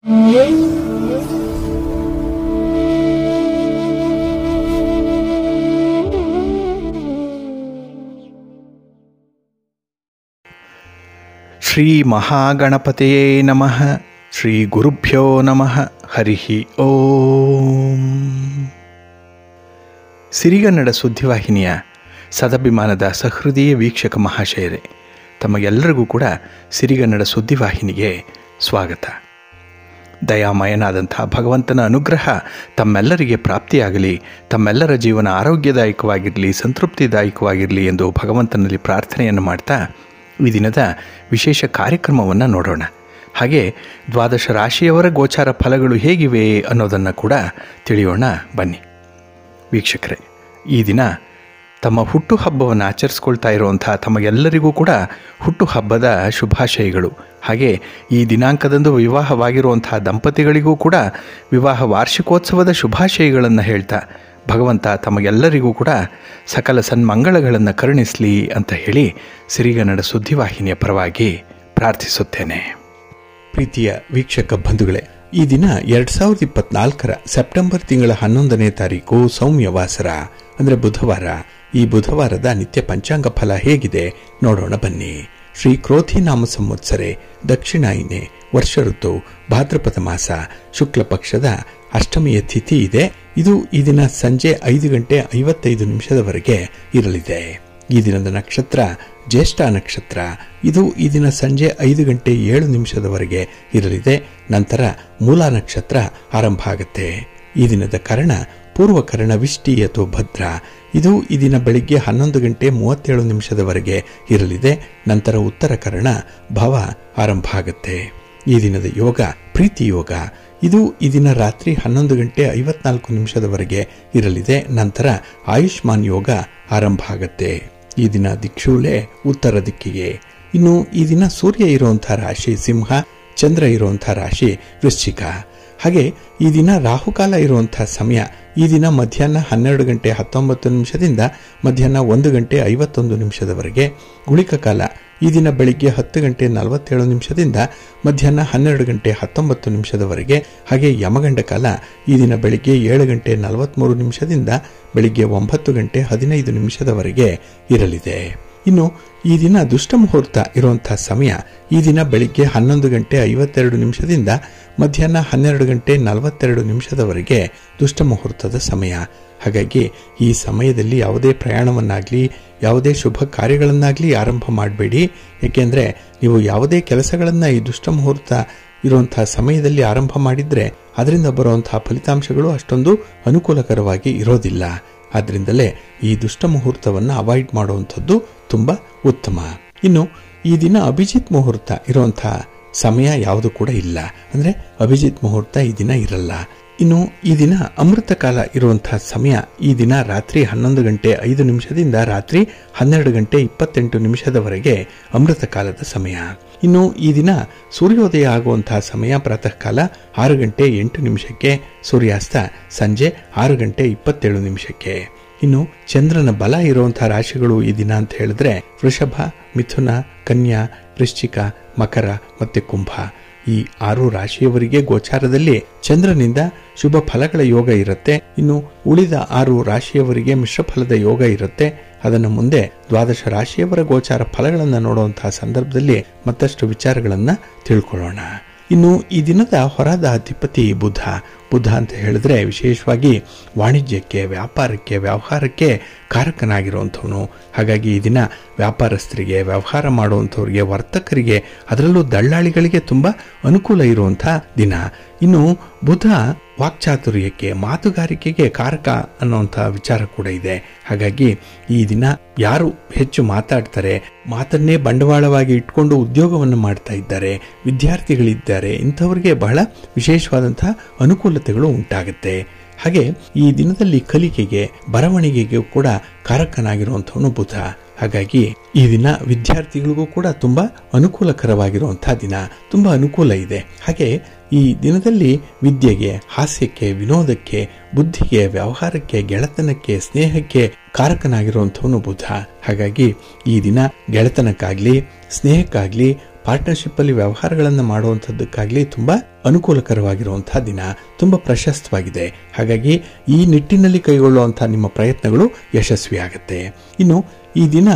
ಶ್ರೀ ಮಹಾಗಣಪತಿಯೇ ನಮಃ. ಶ್ರೀ ಗುರುಭ್ಯೋ ನಮಃ. ಹರಿ ಓಂ. ಸಿರಿಗನ್ನಡ ಸುದ್ದಿವಾಹಿನಿಯ ಸದಭಿಮಾನದ ಸಹೃದಯ ವೀಕ್ಷಕ ಮಹಾಶಯರೇ, ತಮಗೆಲ್ಲರಿಗೂ ಕೂಡ ಸಿರಿಗನ್ನಡ ಸುದ್ದಿವಾಹಿನಿಗೆ ಸ್ವಾಗತ. ದಯಾಮಯನಾದಂಥ ಭಗವಂತನ ಅನುಗ್ರಹ ತಮ್ಮೆಲ್ಲರಿಗೆ ಪ್ರಾಪ್ತಿಯಾಗಲಿ, ತಮ್ಮೆಲ್ಲರ ಜೀವನ ಆರೋಗ್ಯದಾಯಕವಾಗಿರಲಿ, ಸಂತೃಪ್ತಿದಾಯಕವಾಗಿರಲಿ ಎಂದು ಭಗವಂತನಲ್ಲಿ ಪ್ರಾರ್ಥನೆಯನ್ನು ಮಾಡ್ತಾ ಈ ದಿನದ ವಿಶೇಷ ಕಾರ್ಯಕ್ರಮವನ್ನು ನೋಡೋಣ. ಹಾಗೆ ದ್ವಾದಶ ರಾಶಿಯವರ ಗೋಚಾರ ಫಲಗಳು ಹೇಗಿವೆ ಅನ್ನೋದನ್ನು ಕೂಡ ತಿಳಿಯೋಣ ಬನ್ನಿ. ವೀಕ್ಷಕರೇ, ಈ ದಿನ ತಮ್ಮ ಹುಟ್ಟುಹಬ್ಬವನ್ನು ಆಚರಿಸ್ಕೊಳ್ತಾ ಇರುವಂಥ ತಮಗೆಲ್ಲರಿಗೂ ಕೂಡ ಹುಟ್ಟುಹಬ್ಬದ ಶುಭಾಶಯಗಳು. ಹಾಗೆ ಈ ದಿನಾಂಕದಂದು ವಿವಾಹವಾಗಿರುವಂಥ ದಂಪತಿಗಳಿಗೂ ಕೂಡ ವಿವಾಹ ವಾರ್ಷಿಕೋತ್ಸವದ ಶುಭಾಶಯಗಳನ್ನು ಹೇಳ್ತಾ ಭಗವಂತ ತಮಗೆಲ್ಲರಿಗೂ ಕೂಡ ಸಕಲ ಸನ್ಮಂಗಳಗಳನ್ನು ಕರುಣಿಸಲಿ ಅಂತ ಹೇಳಿ ಸಿರಿಗನ್ನಡ ಸುದ್ದಿವಾಹಿನಿಯ ಪರವಾಗಿ ಪ್ರಾರ್ಥಿಸುತ್ತೇನೆ. ಪ್ರೀತಿಯ ವೀಕ್ಷಕ ಬಂಧುಗಳೇ, ಈ ದಿನ 2024 ಸೆಪ್ಟೆಂಬರ್ ತಿಂಗಳ 11ನೇ ತಾರೀಕು ಸೌಮ್ಯವಾಸರ ಅಂದರೆ ಬುಧವಾರ. ಈ ಬುಧವಾರದ ನಿತ್ಯ ಪಂಚಾಂಗ ಫಲ ಹೇಗಿದೆ ನೋಡೋಣ ಬನ್ನಿ. ಶ್ರೀ ಕ್ರೋಧಿ ನಾಮ ಸಂವತ್ಸರೆ, ದಕ್ಷಿಣಾಯಿನೆ, ವರ್ಷ ಋತು, ಭಾದ್ರಪದ ಮಾಸ, ಶುಕ್ಲ ಪಕ್ಷದ ಅಷ್ಟಮಿಯ ತಿಥಿ ಇದೆ. ಇದು ಈ ದಿನ ಸಂಜೆ 5:55 ಇರಲಿದೆ. ಈ ದಿನದ ನಕ್ಷತ್ರ ಜ್ಯೇಷ್ಠ ನಕ್ಷತ್ರ. ಇದು ಈ ದಿನ ಸಂಜೆ 5:07 ಇರಲಿದೆ. ನಂತರ ಮೂಲ ನಕ್ಷತ್ರ ಆರಂಭ ಆಗುತ್ತೆ. ಈ ದಿನದ ಕರ್ಣ ಪೂರ್ವಕರ್ಣ ವಿಷ್ಟಿ ಅಥವಾ ಭದ್ರ. ಇದು ಈ ದಿನ ಬೆಳಿಗ್ಗೆ 11:37 ಇರಲಿದೆ. ನಂತರ ಉತ್ತರ ಕರ್ಣ ಭವ ಆರಂಭ ಆಗುತ್ತೆ. ಈ ದಿನದ ಯೋಗ ಪ್ರೀತಿ ಯೋಗ. ಇದು ಈ ದಿನ ರಾತ್ರಿ 11:54 ಇರಲಿದೆ. ನಂತರ ಆಯುಷ್ಮಾನ್ ಯೋಗ ಆರಂಭ ಆಗುತ್ತೆ. ಈ ದಿನ ದಿಕ್ಷೂಲೆ ಉತ್ತರ ದಿಕ್ಕಿಗೆ. ಇನ್ನು ಈ ದಿನ ಸೂರ್ಯ ಇರುವಂತಹ ರಾಶಿ ಸಿಂಹ, ಚಂದ್ರ ಇರುವಂತಹ ರಾಶಿ ವೃಶ್ಚಿಕ. ಹಾಗೆ ಈ ದಿನ ರಾಹುಕಾಲ ಇರುವಂತಹ ಸಮಯ ಈ ದಿನ ಮಧ್ಯಾಹ್ನ 12:19 ಮಧ್ಯಾಹ್ನ 1:51 ಗುಳಿಕ ಕಾಲ ಈ ದಿನ ಬೆಳಿಗ್ಗೆ 10:47 ಮಧ್ಯಾಹ್ನ 12:19 ಹಾಗೆ ಯಮಗಂಡ ಕಾಲ ಈ ದಿನ ಬೆಳಿಗ್ಗೆ 7:43 ಬೆಳಿಗ್ಗೆ 9:15 ಇರಲಿದೆ. ಇನ್ನು ಈ ದಿನ ದುಷ್ಟ ಮುಹೂರ್ತ ಇರುವಂತಹ ಸಮಯ ಈ ದಿನ ಬೆಳಿಗ್ಗೆ 11:52 ಮಧ್ಯಾಹ್ನ 12:42 ದುಷ್ಟ ಮುಹೂರ್ತದ ಸಮಯ. ಹಾಗಾಗಿ ಈ ಸಮಯದಲ್ಲಿ ಯಾವುದೇ ಪ್ರಯಾಣವನ್ನಾಗಲಿ ಯಾವುದೇ ಶುಭ ಕಾರ್ಯಗಳನ್ನಾಗಲಿ ಆರಂಭ ಮಾಡಬೇಡಿ. ಏಕೆಂದರೆ ನೀವು ಯಾವುದೇ ಕೆಲಸಗಳನ್ನು ಈ ದುಷ್ಟ ಮುಹೂರ್ತ ಇರುವಂತಹ ಸಮಯದಲ್ಲಿ ಆರಂಭ ಮಾಡಿದರೆ ಅದರಿಂದ ಬರುವಂತಹ ಫಲಿತಾಂಶಗಳು ಅಷ್ಟೊಂದು ಅನುಕೂಲಕರವಾಗಿ ಇರೋದಿಲ್ಲ. ಆದ್ದರಿಂದಲೇ ಈ ದುಷ್ಟ ಮುಹೂರ್ತವನ್ನು ಅವಾಯ್ಡ್ ಮಾಡುವಂಥದ್ದು ತುಂಬ ಉತ್ತಮ. ಇನ್ನು ಈ ದಿನ ಅಭಿಜಿತ್ ಮುಹೂರ್ತ ಇರುವಂತಹ ಸಮಯ ಯಾವುದು ಕೂಡ ಇಲ್ಲ. ಅಂದರೆ ಅಭಿಜಿತ್ ಮುಹೂರ್ತ ಈ ದಿನ ಇರಲ್ಲ. ಇನ್ನು ಈ ದಿನ ಅಮೃತ ಕಾಲ ಇರುವಂತಹ ಸಮಯ ಈ ದಿನ ರಾತ್ರಿ 11:05 ರಾತ್ರಿ 12:28 ಅಮೃತ ಕಾಲದ ಸಮಯ. ಇನ್ನು ಈ ದಿನ ಸೂರ್ಯೋದಯ ಆಗುವಂತಹ ಸಮಯ ಪ್ರಾತಃ ಕಾಲ 6:08 ಸೂರ್ಯಾಸ್ತ ಸಂಜೆ 6:27. ಇನ್ನು ಚಂದ್ರನ ಬಲ ಇರುವಂತಹ ರಾಶಿಗಳು ಈ ದಿನ ಅಂತ ಹೇಳಿದ್ರೆ ವೃಷಭ, ಮಿಥುನ, ಕನ್ಯಾ, ವೃಶ್ಚಿಕ, ಮಕರ ಮತ್ತೆ ಕುಂಭ. ಈ 6 ರಾಶಿಯವರಿಗೆ ಗೋಚಾರದಲ್ಲಿ ಚಂದ್ರನಿಂದ ಶುಭ ಫಲಗಳ ಯೋಗ ಇರುತ್ತೆ. ಇನ್ನು ಉಳಿದ 6 ರಾಶಿಯವರಿಗೆ ಮಿಶ್ರ ಫಲದ ಯೋಗ ಇರುತ್ತೆ. ಅದನ್ನು ಮುಂದೆ ದ್ವಾದಶ ರಾಶಿಯವರ ಗೋಚಾರ ಫಲಗಳನ್ನು ನೋಡುವಂತಹ ಸಂದರ್ಭದಲ್ಲಿ ಮತ್ತಷ್ಟು ವಿಚಾರಗಳನ್ನ ತಿಳ್ಕೊಳ್ಳೋಣ. ಇನ್ನು ಈ ದಿನದ ಹೊರದ ಅಧಿಪತಿ ಬುಧ. ಬುಧ ಅಂತ ಹೇಳಿದ್ರೆ ವಿಶೇಷವಾಗಿ ವಾಣಿಜ್ಯಕ್ಕೆ, ವ್ಯಾಪಾರಕ್ಕೆ, ವ್ಯವಹಾರಕ್ಕೆ ಕಾರಕನಾಗಿರುವಂಥವನು. ಹಾಗಾಗಿ ಈ ದಿನ ವ್ಯಾಪಾರಸ್ಥರಿಗೆ, ವ್ಯವಹಾರ ಮಾಡುವಂಥವ್ರಿಗೆ, ವರ್ತಕರಿಗೆ, ಅದರಲ್ಲೂ ದಳ್ಳಾಳಿಗಳಿಗೆ ತುಂಬ ಅನುಕೂಲ ಇರುವಂಥ ದಿನ. ಇನ್ನು ಬುಧ ವಾಕ್ಚಾತುರ್ಯಕ್ಕೆ, ಮಾತುಗಾರಿಕೆಗೆ ಕಾರಕ ಅನ್ನುವಂಥ ವಿಚಾರ ಕೂಡ ಇದೆ. ಹಾಗಾಗಿ ಈ ದಿನ ಯಾರು ಹೆಚ್ಚು ಮಾತಾಡ್ತಾರೆ, ಮಾತನ್ನೇ ಬಂಡವಾಳವಾಗಿ ಇಟ್ಕೊಂಡು ಉದ್ಯೋಗವನ್ನು ಮಾಡ್ತಾ ಇದ್ದಾರೆ, ವಿದ್ಯಾರ್ಥಿಗಳಿದ್ದಾರೆ, ಇಂಥವರಿಗೆ ಬಹಳ ವಿಶೇಷವಾದಂತಹ ಅನುಕೂಲತೆಗಳು ಉಂಟಾಗುತ್ತೆ. ಹಾಗೆ ಈ ದಿನದಲ್ಲಿ ಕಲಿಕೆಗೆ, ಬರವಣಿಗೆಗೆ ಕೂಡ ಕಾರಕನಾಗಿರುವಂಥವನು ಬುಧ. ಹಾಗಾಗಿ ಈ ದಿನ ವಿದ್ಯಾರ್ಥಿಗಳಿಗೂ ಕೂಡ ತುಂಬಾ ಅನುಕೂಲಕರವಾಗಿರುವಂತಹ ದಿನ, ತುಂಬಾ ಅನುಕೂಲ ಇದೆ. ಹಾಗೆ ಈ ದಿನದಲ್ಲಿ ವಿದ್ಯೆಗೆ, ಹಾಸ್ಯಕ್ಕೆ, ವಿನೋದಕ್ಕೆ, ಬುದ್ಧಿಗೆ, ವ್ಯವಹಾರಕ್ಕೆ, ಗೆಳೆತನಕ್ಕೆ, ಸ್ನೇಹಕ್ಕೆ ಕಾರಕನಾಗಿರುವಂಥವನು ಬುಧ. ಹಾಗಾಗಿ ಈ ದಿನ ಗೆಳೆತನಕ್ಕಾಗ್ಲಿ, ಸ್ನೇಹಕ್ಕಾಗ್ಲಿ, ಪಾರ್ಟ್ನರ್ಶಿಪ್ ಅಲ್ಲಿ ವ್ಯವಹಾರಗಳನ್ನು ಮಾಡುವಂತದ್ದಕ್ಕಾಗ್ಲಿ ತುಂಬಾ ಅನುಕೂಲಕರವಾಗಿರುವಂತಹ ದಿನ, ತುಂಬಾ ಪ್ರಶಸ್ತವಾಗಿದೆ. ಹಾಗಾಗಿ ಈ ನಿಟ್ಟಿನಲ್ಲಿ ಕೈಗೊಳ್ಳುವಂತಹ ನಿಮ್ಮ ಪ್ರಯತ್ನಗಳು ಯಶಸ್ವಿಯಾಗುತ್ತೆ. ಇನ್ನು ಈ ದಿನ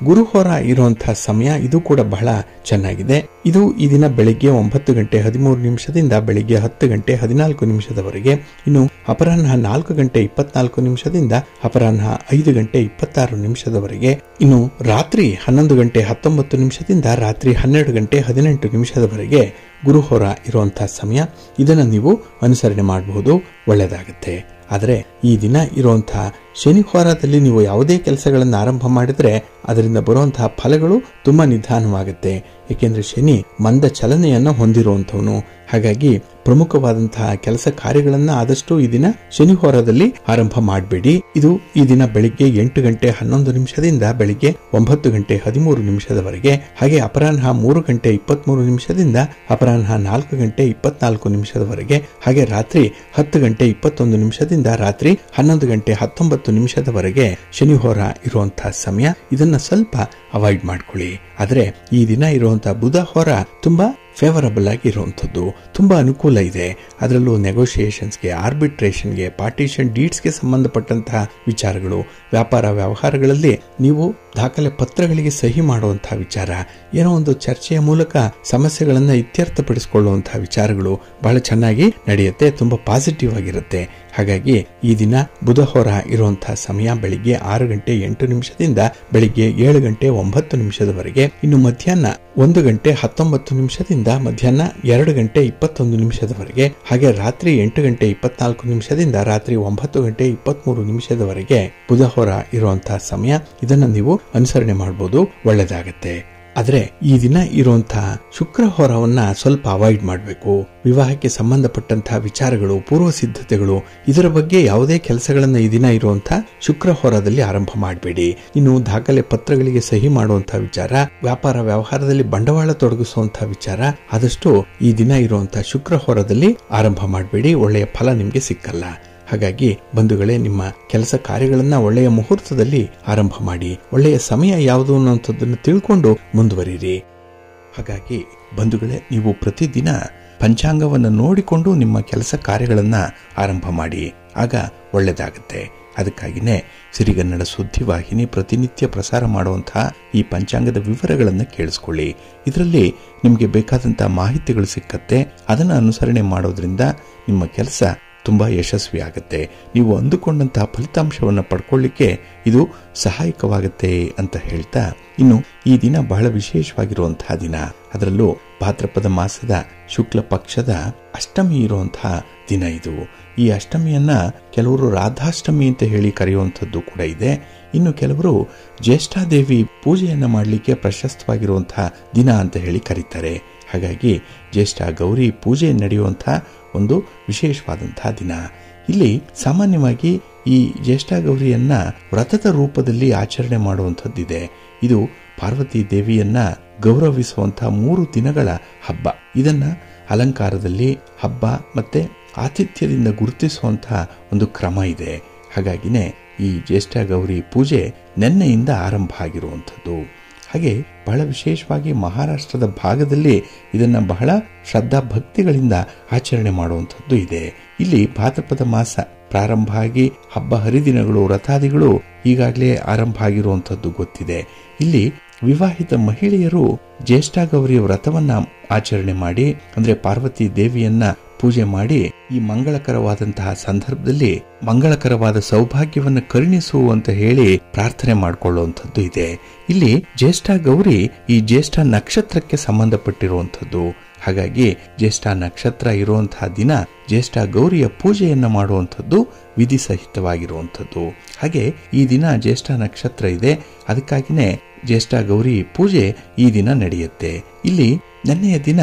ಗುರುಹೋರ ಇರುವಂತಹ ಸಮಯ ಇದು ಕೂಡ ಬಹಳ ಚೆನ್ನಾಗಿದೆ. ಇದು ಈ ದಿನ ಬೆಳಿಗ್ಗೆ 9:13 ಬೆಳಿಗ್ಗೆ 10:14 ಇನ್ನು ಅಪರಾಹ್ನ 4:24 ಅಪರಾಹ್ನ 5:26 ಇನ್ನು ರಾತ್ರಿ 11:19 ರಾತ್ರಿ 12:18 ಗುರುಹೋರ ಇರುವಂತಹ ಸಮಯ. ಇದನ್ನು ನೀವು ಅನುಸರಣೆ ಮಾಡಬಹುದು, ಒಳ್ಳೆಯದಾಗುತ್ತೆ. ಆದರೆ ಈ ದಿನ ಇರುವಂತಹ ಶನಿ ಹೋರಾದಲ್ಲಿ ನೀವು ಯಾವುದೇ ಕೆಲಸಗಳನ್ನು ಆರಂಭ ಮಾಡಿದ್ರೆ ಅದರಿಂದ ಬರುವಂತಹ ಫಲಗಳು ತುಂಬಾ ನಿಧಾನವಾಗುತ್ತೆ. ಏಕೆಂದ್ರೆ ಶನಿ ಮಂದ ಚಲನೆಯನ್ನ ಹೊಂದಿರುವಂತವನು. ಹಾಗಾಗಿ ಪ್ರಮುಖವಾದಂತಹ ಕೆಲಸ ಕಾರ್ಯಗಳನ್ನ ಆದಷ್ಟು ಈ ದಿನ ಶನಿ ಹೋರಾದಲ್ಲಿ ಆರಂಭ ಮಾಡಬೇಡಿ. ಇದು ಈ ದಿನ ಬೆಳಿಗ್ಗೆ 8:11 ಬೆಳಿಗ್ಗೆ 9:13 ಹಾಗೆ ಅಪರಾಹ್ನ 3:23 ಅಪರಾಹ್ನ 4:24 ಹಾಗೆ ರಾತ್ರಿ 10:21 ರಾತ್ರಿ 11:19 ಶನಿ ಹೋರ ಇರುವಂತಹ ಸಮಯ. ಇದನ್ನ ಸ್ವಲ್ಪ ಅವಾಯ್ಡ್ ಮಾಡ್ಕೊಳ್ಳಿ. ಆದ್ರೆ ಈ ದಿನ ಇರುವಂತಹ ಬುಧ ಹೋರ ತುಂಬಾ ಫೇವರಬಲ್ ಆಗಿ ಇರುವಂತದ್ದು, ತುಂಬಾ ಅನುಕೂಲ ಇದೆ. ಅದರಲ್ಲೂ ನೆಗೋಷಿಯೇಷನ್ಸ್ಗೆ, ಆರ್ಬಿಟ್ರೇಷನ್ಗೆ, ಪಾರ್ಟಿಷನ್ ಡೀಡ್ಸ್ಗೆ ಸಂಬಂಧಪಟ್ಟಂತಹ ವಿಚಾರಗಳು, ವ್ಯಾಪಾರ ವ್ಯವಹಾರಗಳಲ್ಲಿ ನೀವು ದಾಖಲೆ ಪತ್ರಗಳಿಗೆ ಸಹಿ ಮಾಡುವಂತಹ ವಿಚಾರ, ಏನೋ ಒಂದು ಚರ್ಚೆಯ ಮೂಲಕ ಸಮಸ್ಯೆಗಳನ್ನ ಇತ್ಯರ್ಥಪಡಿಸಿಕೊಳ್ಳುವಂತಹ ವಿಚಾರಗಳು ಬಹಳ ಚೆನ್ನಾಗಿ ನಡೆಯುತ್ತೆ, ತುಂಬಾ ಪಾಸಿಟಿವ್ ಆಗಿರುತ್ತೆ. ಹಾಗಾಗಿ ಈ ದಿನ ಬುಧ ಹೋರ ಇರುವಂತಹ ಸಮಯ ಬೆಳಿಗ್ಗೆ 6:08 ಬೆಳಿಗ್ಗೆ 7:09 ಇನ್ನು ಮಧ್ಯಾಹ್ನ 1:19 ಮಧ್ಯಾಹ್ನ 2:21 ಹಾಗೆ ರಾತ್ರಿ 8:24 ರಾತ್ರಿ 9:23 ಬುಧ ಹೋರ ಇರುವಂತಹ ಸಮಯ. ಇದನ್ನ ನೀವು ಅನುಸರಣೆ ಮಾಡಬಹುದು, ಒಳ್ಳೆದಾಗತ್ತೆ. ಆದ್ರೆ ಈ ದಿನ ಇರುವಂತಹ ಶುಕ್ರ ಹೋರವನ್ನ ಸ್ವಲ್ಪ ಅವಾಯ್ಡ್ ಮಾಡಬೇಕು. ವಿವಾಹಕ್ಕೆ ಸಂಬಂಧಪಟ್ಟಂತಹ ವಿಚಾರಗಳು, ಪೂರ್ವ ಸಿದ್ಧತೆಗಳು, ಇದರ ಬಗ್ಗೆ ಯಾವುದೇ ಕೆಲಸಗಳನ್ನ ಈ ದಿನ ಇರುವಂತಹ ಶುಕ್ರ ಹೋರದಲ್ಲಿ ಆರಂಭ ಮಾಡಬೇಡಿ. ಇನ್ನು ದಾಖಲೆ ಪತ್ರಗಳಿಗೆ ಸಹಿ ಮಾಡುವಂತಹ ವಿಚಾರ, ವ್ಯಾಪಾರ ವ್ಯವಹಾರದಲ್ಲಿ ಬಂಡವಾಳ ತೊಡಗಿಸುವಂತಹ ವಿಚಾರ ಆದಷ್ಟು ಈ ದಿನ ಇರುವಂತಹ ಶುಕ್ರ ಹೋರದಲ್ಲಿ ಆರಂಭ ಮಾಡಬೇಡಿ. ಒಳ್ಳೆಯ ಫಲ ನಿಮ್ಗೆ ಸಿಕ್ಕಲ್ಲ. ಹಾಗಾಗಿ ಬಂಧುಗಳೇ, ನಿಮ್ಮ ಕೆಲಸ ಕಾರ್ಯಗಳನ್ನ ಒಳ್ಳೆಯ ಮುಹೂರ್ತದಲ್ಲಿ ಆರಂಭ ಮಾಡಿ. ಒಳ್ಳೆಯ ಸಮಯ ಯಾವುದು ಅನ್ನುವಂಥದ್ದನ್ನು ತಿಳ್ಕೊಂಡು ಮುಂದುವರಿರಿ. ಹಾಗಾಗಿ ಬಂಧುಗಳೇ, ನೀವು ಪ್ರತಿದಿನ ಪಂಚಾಂಗವನ್ನು ನೋಡಿಕೊಂಡು ನಿಮ್ಮ ಕೆಲಸ ಕಾರ್ಯಗಳನ್ನ ಆರಂಭ ಮಾಡಿ. ಆಗ ಒಳ್ಳೆಯದಾಗುತ್ತೆ. ಅದಕ್ಕಾಗಿನೇ ಸಿರಿಗನ್ನಡ ಸುದ್ದಿವಾಹಿನಿ ಪ್ರತಿನಿತ್ಯ ಪ್ರಸಾರ ಮಾಡುವಂತಹ ಈ ಪಂಚಾಂಗದ ವಿವರಗಳನ್ನು ಕೇಳಿಸ್ಕೊಳ್ಳಿ. ಇದರಲ್ಲಿ ನಿಮಗೆ ಬೇಕಾದಂತಹ ಮಾಹಿತಿಗಳು ಸಿಕ್ಕತ್ತೆ. ಅದನ್ನು ಅನುಸರಣೆ ಮಾಡೋದ್ರಿಂದ ನಿಮ್ಮ ಕೆಲಸ ತುಂಬಾ ಯಶಸ್ವಿ ಆಗುತ್ತೆ. ನೀವು ಅಂದುಕೊಂಡಂತಹ ಫಲಿತಾಂಶವನ್ನು ಪಡ್ಕೊಳ್ಳಿಕ್ಕೆ ಇದು ಸಹಾಯಕವಾಗುತ್ತೆ ಅಂತ ಹೇಳ್ತಾ, ಇನ್ನು ಈ ದಿನ ಬಹಳ ವಿಶೇಷವಾಗಿರುವಂತಹ ದಿನ. ಅದರಲ್ಲೂ ಭಾದ್ರಪದ ಮಾಸದ ಶುಕ್ಲ ಪಕ್ಷದ ಅಷ್ಟಮಿ ಇರುವಂತಹ ದಿನ ಇದು. ಈ ಅಷ್ಟಮಿಯನ್ನ ಕೆಲವರು ರಾಧಾಷ್ಟಮಿ ಅಂತ ಹೇಳಿ ಕರೆಯುವಂಥದ್ದು ಕೂಡ ಇದೆ. ಇನ್ನು ಕೆಲವರು ಜ್ಯೇಷ್ಠಾದೇವಿ ಪೂಜೆಯನ್ನ ಮಾಡಲಿಕ್ಕೆ ಪ್ರಶಸ್ತವಾಗಿರುವಂತಹ ದಿನ ಅಂತ ಹೇಳಿ ಕರೀತಾರೆ. ಹಾಗಾಗಿ ಜ್ಯೇಷ್ಠ ಗೌರಿ ಪೂಜೆ ನಡೆಯುವಂತಹ ಒಂದು ವಿಶೇಷವಾದಂತಹ ದಿನ. ಇಲ್ಲಿ ಸಾಮಾನ್ಯವಾಗಿ ಈ ಜ್ಯೇಷ್ಠ ಗೌರಿಯನ್ನ ವ್ರತದ ರೂಪದಲ್ಲಿ ಆಚರಣೆ ಮಾಡುವಂಥದ್ದಿದೆ. ಇದು ಪಾರ್ವತಿ ದೇವಿಯನ್ನ ಗೌರವಿಸುವಂತಹ 3 ದಿನಗಳ ಹಬ್ಬ. ಇದನ್ನ ಅಲಂಕಾರದಲ್ಲಿ ಹಬ್ಬ ಮತ್ತೆ ಆತಿಥ್ಯದಿಂದ ಗುರುತಿಸುವಂತಹ ಒಂದು ಕ್ರಮ ಇದೆ. ಹಾಗಾಗಿನೇ ಈ ಜ್ಯೇಷ್ಠ ಗೌರಿ ಪೂಜೆ ನಿನ್ನೆಯಿಂದ ಆರಂಭ ಆಗಿರುವಂಥದ್ದು. ಹಾಗೆ ಬಹಳ ವಿಶೇಷವಾಗಿ ಮಹಾರಾಷ್ಟ್ರದ ಭಾಗದಲ್ಲಿ ಇದನ್ನ ಬಹಳ ಶ್ರದ್ಧಾ ಭಕ್ತಿಗಳಿಂದ ಆಚರಣೆ ಮಾಡುವಂಥದ್ದು ಇದೆ. ಇಲ್ಲಿ ಭಾದ್ರಪದ ಮಾಸ ಪ್ರಾರಂಭ ಆಗಿ ಹಬ್ಬ ಹರಿದಿನಗಳು, ವ್ರತಾದಿಗಳು ಈಗಾಗಲೇ ಆರಂಭ ಆಗಿರುವಂಥದ್ದು ಗೊತ್ತಿದೆ. ಇಲ್ಲಿ ವಿವಾಹಿತ ಮಹಿಳೆಯರು ಜ್ಯೇಷ್ಠ ಗೌರಿಯ ವ್ರತವನ್ನ ಆಚರಣೆ ಮಾಡಿ, ಅಂದ್ರೆ ಪಾರ್ವತಿ ದೇವಿಯನ್ನ ಪೂಜೆ ಮಾಡಿ, ಈ ಮಂಗಳಕರವಾದಂತಹ ಸಂದರ್ಭದಲ್ಲಿ ಮಂಗಳಕರವಾದ ಸೌಭಾಗ್ಯವನ್ನು ಕರುಣಿಸು ಅಂತ ಹೇಳಿ ಪ್ರಾರ್ಥನೆ ಮಾಡಿಕೊಳ್ಳುವಂಥದ್ದು ಇದೆ. ಇಲ್ಲಿ ಜ್ಯೇಷ್ಠ ಗೌರಿ ಈ ಜ್ಯೇಷ್ಠ ನಕ್ಷತ್ರಕ್ಕೆ ಸಂಬಂಧಪಟ್ಟಿರುವಂಥದ್ದು. ಹಾಗಾಗಿ ಜ್ಯೇಷ್ಠ ನಕ್ಷತ್ರ ಇರುವಂತಹ ದಿನ ಜ್ಯೇಷ್ಠ ಗೌರಿಯ ಪೂಜೆಯನ್ನ ಮಾಡುವಂಥದ್ದು ವಿಧಿ ಸಹಿತವಾಗಿರುವಂಥದ್ದು. ಹಾಗೆ ಈ ದಿನ ಜ್ಯೇಷ್ಠ ನಕ್ಷತ್ರ ಇದೆ. ಅದಕ್ಕಾಗಿನೇ ಜ್ಯೇಷ್ಠ ಗೌರಿ ಪೂಜೆ ಈ ದಿನ ನಡೆಯುತ್ತೆ. ಇಲ್ಲಿ ನೆನ್ನೆಯ ದಿನ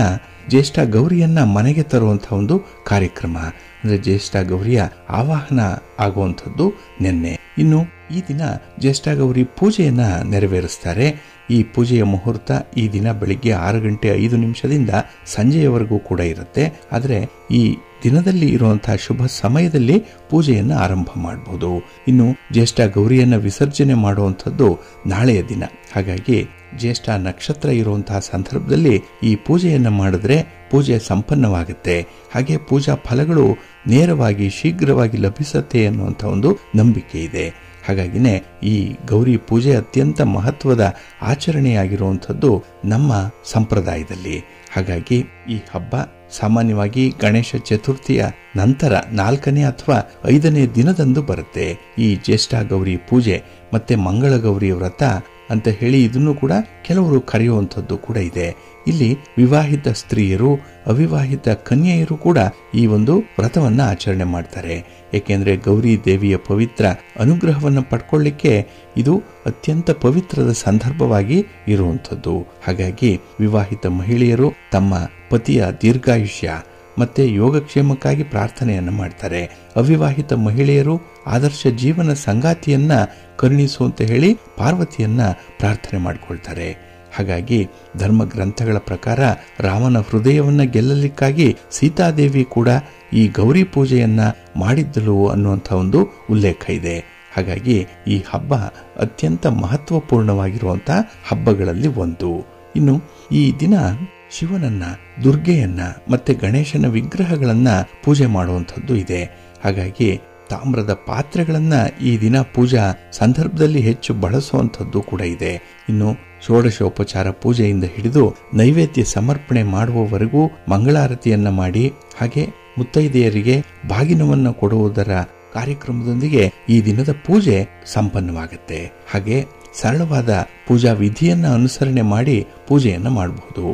ಜ್ಯೇಷ್ಠ ಗೌರಿಯನ್ನ ಮನೆಗೆ ತರುವಂತಹ ಒಂದು ಕಾರ್ಯಕ್ರಮ, ಅಂದ್ರೆ ಜ್ಯೇಷ್ಠ ಗೌರಿಯ ಆವಾಹನ ಆಗುವಂಥದ್ದು ನಿನ್ನೆ. ಇನ್ನು ಈ ದಿನ ಜ್ಯೇಷ್ಠ ಗೌರಿ ಪೂಜೆಯನ್ನ ನೆರವೇರಿಸ್ತಾರೆ. ಈ ಪೂಜೆಯ ಮುಹೂರ್ತ ಈ ದಿನ ಬೆಳಿಗ್ಗೆ 6:05 ಸಂಜೆಯವರೆಗೂ ಕೂಡ ಇರುತ್ತೆ. ಆದರೆ ಈ ದಿನದಲ್ಲಿ ಇರುವಂತಹ ಶುಭ ಸಮಯದಲ್ಲಿ ಪೂಜೆಯನ್ನ ಆರಂಭ ಮಾಡಬಹುದು. ಇನ್ನು ಜ್ಯೇಷ್ಠ ಗೌರಿಯನ್ನ ವಿಸರ್ಜನೆ ಮಾಡುವಂಥದ್ದು ನಾಳೆಯ ದಿನ. ಹಾಗಾಗಿ ಜ್ಯೇಷ್ಠ ನಕ್ಷತ್ರ ಇರುವಂತಹ ಸಂದರ್ಭದಲ್ಲಿ ಈ ಪೂಜೆಯನ್ನ ಮಾಡಿದ್ರೆ ಪೂಜೆ ಸಂಪನ್ನವಾಗುತ್ತೆ. ಹಾಗೆ ಪೂಜಾ ಫಲಗಳು ನೇರವಾಗಿ ಶೀಘ್ರವಾಗಿ ಲಭಿಸುತ್ತೆ ಅನ್ನುವಂಥ ಒಂದು ನಂಬಿಕೆ ಇದೆ. ಹಾಗಾಗಿನೇ ಈ ಗೌರಿ ಪೂಜೆ ಅತ್ಯಂತ ಮಹತ್ವದ ಆಚರಣೆಯಾಗಿರುವಂಥದ್ದು ನಮ್ಮ ಸಂಪ್ರದಾಯದಲ್ಲಿ. ಹಾಗಾಗಿ ಈ ಹಬ್ಬ ಸಾಮಾನ್ಯವಾಗಿ ಗಣೇಶ ಚತುರ್ಥಿಯ ನಂತರ 4ನೇ ಅಥವಾ 5ನೇ ದಿನದಂದು ಬರುತ್ತೆ. ಈ ಜ್ಯೇಷ್ಠ ಗೌರಿ ಪೂಜೆ ಮತ್ತೆ ಮಂಗಳ ಗೌರಿ ವ್ರತ ಅಂತ ಹೇಳಿ ಇದನ್ನು ಕೂಡ ಕೆಲವರು ಕರೆಯುವಂಥದ್ದು ಕೂಡ ಇದೆ. ಇಲ್ಲಿ ವಿವಾಹಿತ ಸ್ತ್ರೀಯರು, ಅವಿವಾಹಿತ ಕನ್ಯೆಯರು ಕೂಡ ಈ ಒಂದು ವ್ರತವನ್ನ ಆಚರಣೆ ಮಾಡ್ತಾರೆ. ಏಕೆಂದ್ರೆ ಗೌರಿ ದೇವಿಯ ಪವಿತ್ರ ಅನುಗ್ರಹವನ್ನು ಪಡ್ಕೊಳ್ಳಿಕ್ಕೆ ಇದು ಅತ್ಯಂತ ಪವಿತ್ರದ ಸಂದರ್ಭವಾಗಿ ಇರುವಂಥದ್ದು. ಹಾಗಾಗಿ ವಿವಾಹಿತ ಮಹಿಳೆಯರು ತಮ್ಮ ಪತಿಯ ದೀರ್ಘಾಯುಷ್ಯ ಮತ್ತೆ ಯೋಗಕ್ಷೇಮಕ್ಕಾಗಿ ಪ್ರಾರ್ಥನೆಯನ್ನ ಮಾಡ್ತಾರೆ. ಅವಿವಾಹಿತ ಮಹಿಳೆಯರು ಆದರ್ಶ ಜೀವನ ಸಂಗಾತಿಯನ್ನ ಕರುಣಿಸು ಅಂತ ಹೇಳಿ ಪಾರ್ವತಿಯನ್ನ ಪ್ರಾರ್ಥನೆ ಮಾಡಿಕೊಳ್ತಾರೆ. ಹಾಗಾಗಿ ಧರ್ಮ ಗ್ರಂಥಗಳ ಪ್ರಕಾರ ರಾಮನ ಹೃದಯವನ್ನ ಗೆಲ್ಲಲಿಕ್ಕಾಗಿ ಸೀತಾದೇವಿ ಕೂಡ ಈ ಗೌರಿ ಪೂಜೆಯನ್ನ ಮಾಡಿದ್ದಳು ಅನ್ನುವಂಥ ಒಂದು ಉಲ್ಲೇಖ ಇದೆ. ಹಾಗಾಗಿ ಈ ಹಬ್ಬ ಅತ್ಯಂತ ಮಹತ್ವಪೂರ್ಣವಾಗಿರುವಂತಹ ಹಬ್ಬಗಳಲ್ಲಿ ಒಂದು. ಇನ್ನು ಈ ದಿನ ಶಿವನನ್ನ, ದುರ್ಗೆಯನ್ನ ಮತ್ತೆ ಗಣೇಶನ ವಿಗ್ರಹಗಳನ್ನ ಪೂಜೆ ಮಾಡುವಂಥದ್ದು ಇದೆ. ಹಾಗಾಗಿ ತಾಮ್ರದ ಪಾತ್ರೆಗಳನ್ನ ಈ ದಿನ ಪೂಜಾ ಸಂದರ್ಭದಲ್ಲಿ ಹೆಚ್ಚು ಬಳಸುವಂಥದ್ದು ಕೂಡ ಇದೆ. ಇನ್ನು ಷೋಡಶೋಪಚಾರ ಪೂಜೆಯಿಂದ ಹಿಡಿದು ನೈವೇದ್ಯ ಸಮರ್ಪಣೆ ಮಾಡುವವರೆಗೂ ಮಂಗಳಾರತಿಯನ್ನ ಮಾಡಿ ಹಾಗೆ ಮುತ್ತೈದೆಯರಿಗೆ ಬಾಗಿನವನ್ನು ಕೊಡುವುದರ ಕಾರ್ಯಕ್ರಮದೊಂದಿಗೆ ಈ ದಿನದ ಪೂಜೆ ಸಂಪನ್ನವಾಗುತ್ತೆ. ಹಾಗೆ ಸರಳವಾದ ಪೂಜಾ ವಿಧಿಯನ್ನ ಅನುಸರಣೆ ಮಾಡಿ ಪೂಜೆಯನ್ನ ಮಾಡಬಹುದು.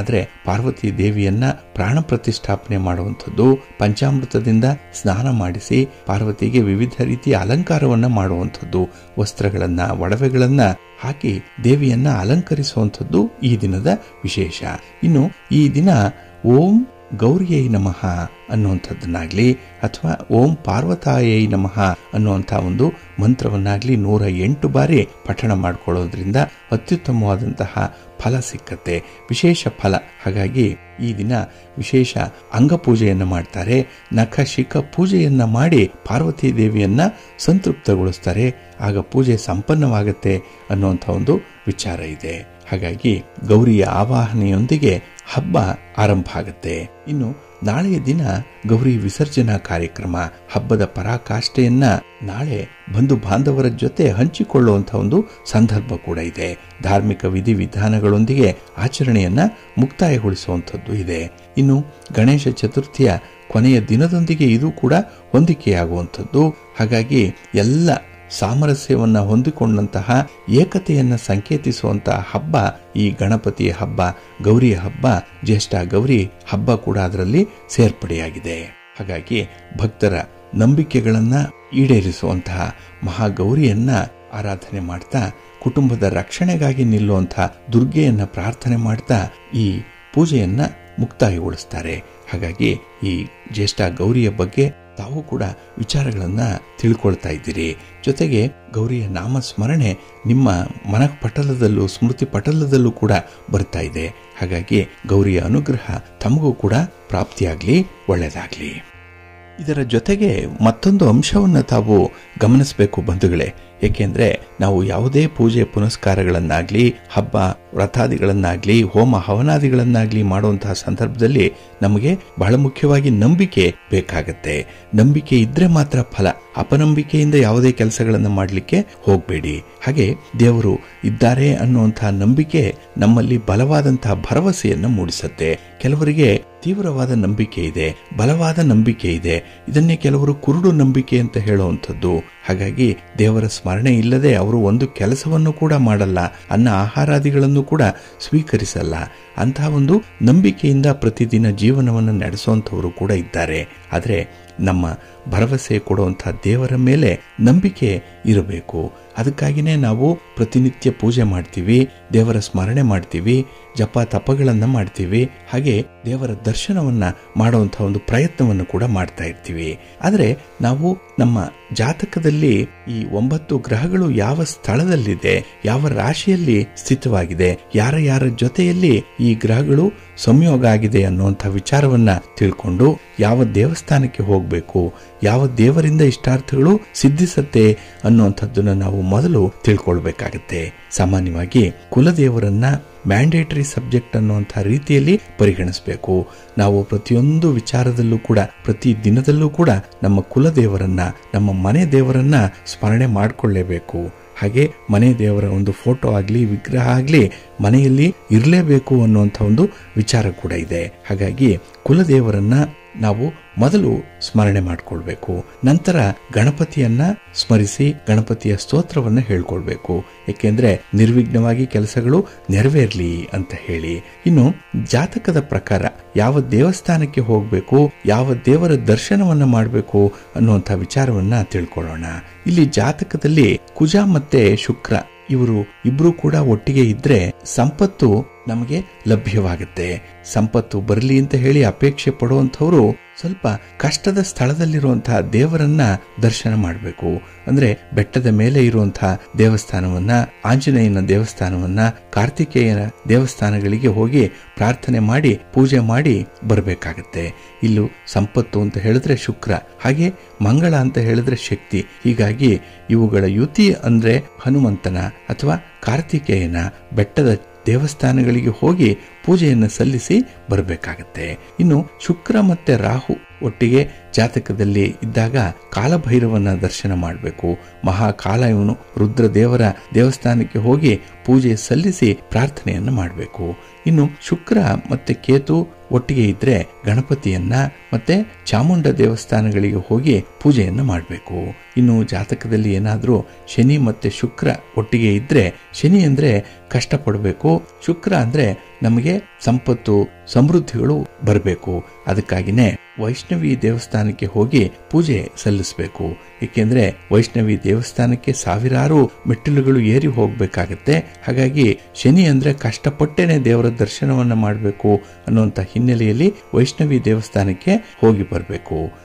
ಆದರೆ ಪಾರ್ವತಿ ದೇವಿಯನ್ನ ಪ್ರಾಣ ಪ್ರತಿಷ್ಠಾಪನೆ ಮಾಡುವಂಥದ್ದು, ಪಂಚಾಮೃತದಿಂದ ಸ್ನಾನ ಮಾಡಿಸಿ ಪಾರ್ವತಿಗೆ ವಿವಿಧ ರೀತಿಯ ಅಲಂಕಾರವನ್ನ ಮಾಡುವಂಥದ್ದು, ವಸ್ತ್ರಗಳನ್ನ, ಒಡವೆಗಳನ್ನ ಹಾಕಿ ದೇವಿಯನ್ನ ಅಲಂಕರಿಸುವಂಥದ್ದು ಈ ದಿನದ ವಿಶೇಷ. ಇನ್ನು ಈ ದಿನ ಓಂ ಗೌರಿಯೈ ನಮಃ ಅನ್ನುವಂಥದ್ದನ್ನಾಗ್ಲಿ ಅಥವಾ ಓಂ ಪಾರ್ವತಾಯೈ ನಮಃ ಅನ್ನುವಂಥ ಒಂದು ಮಂತ್ರವನ್ನಾಗ್ಲಿ 108 ಬಾರಿ ಪಠಣ ಮಾಡಿಕೊಳ್ಳೋದ್ರಿಂದ ಅತ್ಯುತ್ತಮವಾದಂತಹ ಫಲ ಸಿಕ್ಕತ್ತೆ, ವಿಶೇಷ ಫಲ. ಹಾಗಾಗಿ ಈ ದಿನ ವಿಶೇಷ ಅಂಗಪೂಜೆಯನ್ನ ಮಾಡ್ತಾರೆ. ನಖ ಶಿಖ ಪೂಜೆಯನ್ನ ಮಾಡಿ ಪಾರ್ವತಿ ದೇವಿಯನ್ನ ಸಂತೃಪ್ತಗೊಳಿಸ್ತಾರೆ. ಆಗ ಪೂಜೆ ಸಂಪನ್ನವಾಗತ್ತೆ ಅನ್ನುವಂಥ ಒಂದು ವಿಚಾರ ಇದೆ. ಹಾಗಾಗಿ ಗೌರಿಯ ಆವಾಹನೆಯೊಂದಿಗೆ ಹಬ್ಬ ಆರಂಭ ಆಗುತ್ತೆ. ಇನ್ನು ನಾಳೆಯ ದಿನ ಗೌರಿ ವಿಸರ್ಜನಾ ಕಾರ್ಯಕ್ರಮ, ಹಬ್ಬದ ಪರಾಕಾಷ್ಠೆಯನ್ನ ನಾಳೆ ಬಂಧು ಬಾಂಧವರ ಜೊತೆ ಹಂಚಿಕೊಳ್ಳುವಂತಹ ಒಂದು ಸಂದರ್ಭ ಕೂಡ ಇದೆ. ಧಾರ್ಮಿಕ ವಿಧಿವಿಧಾನಗಳೊಂದಿಗೆ ಆಚರಣೆಯನ್ನ ಮುಕ್ತಾಯಗೊಳಿಸುವಂಥದ್ದು ಇದೆ. ಇನ್ನು ಗಣೇಶ ಚತುರ್ಥಿಯ ಕೊನೆಯ ದಿನದೊಂದಿಗೆ ಇದು ಕೂಡ ಹೊಂದಿಕೆಯಾಗುವಂಥದ್ದು. ಹಾಗಾಗಿ ಎಲ್ಲ ಸಾಮರಸ್ಯವನ್ನ ಹೊಂದಿಕೊಂಡಂತಹ ಏಕತೆಯನ್ನ ಸಂಕೇತಿಸುವಂತಹ ಹಬ್ಬ ಈ ಗಣಪತಿಯ ಹಬ್ಬ, ಗೌರಿಯ ಹಬ್ಬ, ಜ್ಯೇಷ್ಠ ಗೌರಿ ಹಬ್ಬ ಕೂಡ ಅದರಲ್ಲಿ ಸೇರ್ಪಡೆಯಾಗಿದೆ. ಹಾಗಾಗಿ ಭಕ್ತರ ನಂಬಿಕೆಗಳನ್ನ ಈಡೇರಿಸುವಂತಹ ಮಹಾಗೌರಿಯನ್ನ ಆರಾಧನೆ ಮಾಡ್ತಾ, ಕುಟುಂಬದ ರಕ್ಷಣೆಗಾಗಿ ನಿಲ್ಲುವಂತಹ ದುರ್ಗೆಯನ್ನ ಪ್ರಾರ್ಥನೆ ಮಾಡ್ತಾ ಈ ಪೂಜೆಯನ್ನ ಮುಕ್ತಾಯಗೊಳಿಸ್ತಾರೆ. ಹಾಗಾಗಿ ಈ ಜ್ಯೇಷ್ಠ ಗೌರಿಯ ಬಗ್ಗೆ ತಾವು ಕೂಡ ವಿಚಾರಗಳನ್ನ ತಿಳ್ಕೊಳ್ತಾ ಇದ್ದೀರಿ. ಜೊತೆಗೆ ಗೌರಿಯ ನಾಮ ಸ್ಮರಣೆ ನಿಮ್ಮ ಮನಪಟಲದಲ್ಲೂ ಸ್ಮೃತಿ ಪಟಲದಲ್ಲೂ ಕೂಡ ಬರ್ತಾ ಇದೆ. ಹಾಗಾಗಿ ಗೌರಿಯ ಅನುಗ್ರಹ ತಮಗೂ ಕೂಡ ಪ್ರಾಪ್ತಿಯಾಗ್ಲಿ, ಒಳ್ಳೆಯದಾಗ್ಲಿ. ಇದರ ಜೊತೆಗೆ ಮತ್ತೊಂದು ಅಂಶವನ್ನು ತಾವು ಗಮನಿಸಬೇಕು ಬಂಧುಗಳೇ. ಏಕೆಂದ್ರೆ ನಾವು ಯಾವುದೇ ಪೂಜೆ ಪುನಸ್ಕಾರಗಳನ್ನಾಗ್ಲಿ, ಹಬ್ಬ ವ್ರತಾದಿಗಳನ್ನಾಗ್ಲಿ, ಹೋಮ ಹವನಾದಿಗಳನ್ನಾಗ್ಲಿ ಮಾಡುವಂತಹ ಸಂದರ್ಭದಲ್ಲಿ ನಮಗೆ ಬಹಳ ಮುಖ್ಯವಾಗಿ ನಂಬಿಕೆ ಬೇಕಾಗತ್ತೆ. ನಂಬಿಕೆ ಇದ್ರೆ ಮಾತ್ರ ಫಲ. ಅಪನಂಬಿಕೆಯಿಂದ ಯಾವುದೇ ಕೆಲಸಗಳನ್ನು ಮಾಡಲಿಕ್ಕೆ ಹೋಗಬೇಡಿ. ಹಾಗೆ ದೇವರು ಇದ್ದಾರೆ ಅನ್ನುವಂತಹ ನಂಬಿಕೆ ನಮ್ಮಲ್ಲಿ ಬಲವಾದಂತಹ ಭರವಸೆಯನ್ನು ಮೂಡಿಸುತ್ತೆ. ಕೆಲವರಿಗೆ ತೀವ್ರವಾದ ನಂಬಿಕೆ ಇದೆ, ಬಲವಾದ ನಂಬಿಕೆ ಇದೆ. ಇದನ್ನೇ ಕೆಲವರು ಕುರುಡು ನಂಬಿಕೆ ಅಂತ ಹೇಳುವಂಥದ್ದು. ಹಾಗಾಗಿ ದೇವರ ಸ್ಮರಣೆ ಇಲ್ಲದೆ ಅವರು ಒಂದು ಕೆಲಸವನ್ನು ಕೂಡ ಮಾಡಲ್ಲ, ಅನ್ನ ಆಹಾರಾದಿಗಳನ್ನು ಕೂಡ ಸ್ವೀಕರಿಸಲ್ಲ. ಅಂತಹ ಒಂದು ನಂಬಿಕೆಯಿಂದ ಪ್ರತಿದಿನ ಜೀವನವನ್ನು ನಡೆಸುವಂಥವರು ಕೂಡ ಇದ್ದಾರೆ. ಆದರೆ ನಮ್ಮ ಭರವಸೆ ಕೊಡುವಂತಹ ದೇವರ ಮೇಲೆ ನಂಬಿಕೆ ಇರಬೇಕು. ಅದಕ್ಕಾಗಿನೇ ನಾವು ಪ್ರತಿನಿತ್ಯ ಪೂಜೆ ಮಾಡ್ತೀವಿ, ದೇವರ ಸ್ಮರಣೆ ಮಾಡ್ತೀವಿ, ಜಪ ತಪಗಳನ್ನ ಮಾಡ್ತೀವಿ, ಹಾಗೆ ದೇವರ ದರ್ಶನವನ್ನ ಮಾಡುವಂತಹ ಒಂದು ಪ್ರಯತ್ನವನ್ನು ಕೂಡ ಮಾಡ್ತಾ ಇರ್ತೀವಿ. ಆದರೆ ನಾವು ನಮ್ಮ ಜಾತಕದಲ್ಲಿ ಜಾತಕದಲ್ಲಿ ಈ 9 ಗ್ರಹಗಳು ಯಾವ ಸ್ಥಳದಲ್ಲಿದೆ, ಯಾವ ರಾಶಿಯಲ್ಲಿ ಸ್ಥಿತವಾಗಿದೆ, ಯಾರ ಯಾರ ಜೊತೆಯಲ್ಲಿ ಈ ಗ್ರಹಗಳು ಸಂಯೋಗ ಆಗಿದೆ ಅನ್ನುವಂಥ ವಿಚಾರವನ್ನ ತಿಳ್ಕೊಂಡು ಯಾವ ದೇವಸ್ಥಾನಕ್ಕೆ ಹೋಗಬೇಕು, ಯಾವ ದೇವರಿಂದ ಇಷ್ಟಾರ್ಥಗಳು ಸಿದ್ಧಿಸತ್ತೆ ಅನ್ನುವಂಥದ್ದನ್ನ ನಾವು ಮೊದಲು ತಿಳ್ಕೊಳ್ಬೇಕಾಗತ್ತೆ. ಸಾಮಾನ್ಯವಾಗಿ ಕುಲದೇವರನ್ನ ಮ್ಯಾಂಡೇಟರಿ ಸಬ್ಜೆಕ್ಟ್ ಅನ್ನುವಂಥ ರೀತಿಯಲ್ಲಿ ಪರಿಗಣಿಸಬೇಕು. ನಾವು ಪ್ರತಿಯೊಂದು ವಿಚಾರದಲ್ಲೂ ಕೂಡ, ಪ್ರತಿ ದಿನದಲ್ಲೂ ಕೂಡ ನಮ್ಮ ಕುಲದೇವರನ್ನ, ನಮ್ಮ ಮನೆ ದೇವರನ್ನ ಸ್ಮರಣೆ ಮಾಡಿಕೊಳ್ಳೇಬೇಕು. ಹಾಗೆ ಮನೆ ದೇವರ ಒಂದು ಫೋಟೋ ಆಗ್ಲಿ, ವಿಗ್ರಹ ಆಗ್ಲಿ ಮನೆಯಲ್ಲಿ ಇರಲೇಬೇಕು ಅನ್ನುವಂಥ ಒಂದು ವಿಚಾರ ಕೂಡ ಇದೆ. ಹಾಗಾಗಿ ಕುಲದೇವರನ್ನ ನಾವು ಮೊದಲು ಸ್ಮರಣೆ ಮಾಡಿಕೊಳ್ಬೇಕು. ನಂತರ ಗಣಪತಿಯನ್ನ ಸ್ಮರಿಸಿ ಗಣಪತಿಯ ಸ್ತೋತ್ರವನ್ನ ಹೇಳ್ಕೊಳ್ಬೇಕು. ಏಕೆಂದ್ರೆ ನಿರ್ವಿಘ್ನವಾಗಿ ಕೆಲಸಗಳು ನೆರವೇರ್ಲಿ ಅಂತ ಹೇಳಿ. ಇನ್ನು ಜಾತಕದ ಪ್ರಕಾರ ಯಾವ ದೇವಸ್ಥಾನಕ್ಕೆ ಹೋಗಬೇಕು, ಯಾವ ದೇವರ ದರ್ಶನವನ್ನ ಮಾಡಬೇಕು ಅನ್ನುವಂಥ ವಿಚಾರವನ್ನ ತಿಳ್ಕೊಳ್ಳೋಣ. ಇಲ್ಲಿ ಜಾತಕದಲ್ಲಿ ಕುಜ ಮತ್ತೆ ಶುಕ್ರ ಇವರು ಇಬ್ರು ಕೂಡ ಒಟ್ಟಿಗೆ ಇದ್ರೆ ಸಂಪತ್ತು ನಮಗೆ ಲಭ್ಯವಾಗುತ್ತೆ. ಸಂಪತ್ತು ಬರಲಿ ಅಂತ ಹೇಳಿ ಅಪೇಕ್ಷೆ ಪಡುವಂಥವ್ರು ಸ್ವಲ್ಪ ಕಷ್ಟದ ಸ್ಥಳದಲ್ಲಿರುವಂತಹ ದೇವರನ್ನ ದರ್ಶನ ಮಾಡಬೇಕು. ಅಂದ್ರೆ ಬೆಟ್ಟದ ಮೇಲೆ ಇರುವಂತಹ ದೇವಸ್ಥಾನವನ್ನ, ಆಂಜನೇಯನ ದೇವಸ್ಥಾನವನ್ನ, ಕಾರ್ತಿಕೇಯನ ದೇವಸ್ಥಾನಗಳಿಗೆ ಹೋಗಿ ಪ್ರಾರ್ಥನೆ ಮಾಡಿ ಪೂಜೆ ಮಾಡಿ ಬರಬೇಕಾಗತ್ತೆ. ಇಲ್ಲೂ ಸಂಪತ್ತು ಅಂತ ಹೇಳಿದ್ರೆ ಶುಕ್ರ, ಹಾಗೆ ಮಂಗಳ ಅಂತ ಹೇಳಿದ್ರೆ ಶಕ್ತಿ. ಹೀಗಾಗಿ ಇವುಗಳ ಯುತಿ ಅಂದ್ರೆ ಹನುಮಂತನ ಅಥವಾ ಕಾರ್ತಿಕೇಯನ ಬೆಟ್ಟದ ದೇವಸ್ಥಾನಗಳಿಗೆ ಹೋಗಿ ಪೂಜೆಯನ್ನು ಸಲ್ಲಿಸಿ ಬರಬೇಕಾಗತ್ತೆ. ಇನ್ನು ಶುಕ್ರ ಮತ್ತೆ ರಾಹು ಒಟ್ಟಿಗೆ ಜಾತಕದಲ್ಲಿ ಇದ್ದಾಗ ಕಾಲಭೈರವನ ದರ್ಶನ ಮಾಡಬೇಕು. ಮಹಾಕಾಲ ಇವನು, ರುದ್ರ ದೇವರ ದೇವಸ್ಥಾನಕ್ಕೆ ಹೋಗಿ ಪೂಜೆ ಸಲ್ಲಿಸಿ ಪ್ರಾರ್ಥನೆಯನ್ನ ಮಾಡಬೇಕು. ಇನ್ನು ಶುಕ್ರ ಮತ್ತೆ ಕೇತು ಒಟ್ಟಿಗೆ ಇದ್ರೆ ಗಣಪತಿಯನ್ನ ಮತ್ತೆ ಚಾಮುಂಡ ದೇವಸ್ಥಾನಗಳಿಗೆ ಹೋಗಿ ಪೂಜೆಯನ್ನ ಮಾಡಬೇಕು. ಇನ್ನು ಜಾತಕದಲ್ಲಿ ಏನಾದ್ರೂ ಶನಿ ಮತ್ತೆ ಶುಕ್ರ ಒಟ್ಟಿಗೆ ಇದ್ರೆ, ಶನಿ ಅಂದ್ರೆ ಕಷ್ಟಪಡಬೇಕು, ಶುಕ್ರ ಅಂದ್ರೆ ನಮಗೆ ಸಂಪತ್ತು ಸಮೃದ್ಧಿಗಳು ಬರಬೇಕು. ಅದಕ್ಕಾಗಿನೇ ವೈಷ್ಣವಿ ದೇವಸ್ಥಾನಕ್ಕೆ ಹೋಗಿ ಪೂಜೆ ಸಲ್ಲಿಸಬೇಕು. ಏಕೆಂದ್ರೆ ವೈಷ್ಣವಿ ದೇವಸ್ಥಾನಕ್ಕೆ ಸಾವಿರಾರು ಮೆಟ್ಟಿಲುಗಳು ಏರಿ ಹೋಗ್ಬೇಕಾಗತ್ತೆ. ಹಾಗಾಗಿ ಶನಿ ಅಂದ್ರೆ ಕಷ್ಟಪಟ್ಟೇನೆ ದೇವರ ದರ್ಶನವನ್ನ ಮಾಡಬೇಕು ಅನ್ನುವಂಥ ಹಿನ್ನೆಲೆಯಲ್ಲಿ ವೈಷ್ಣವಿ ದೇವಸ್ಥಾನಕ್ಕೆ ಹೋಗಿ ಬರಬೇಕು.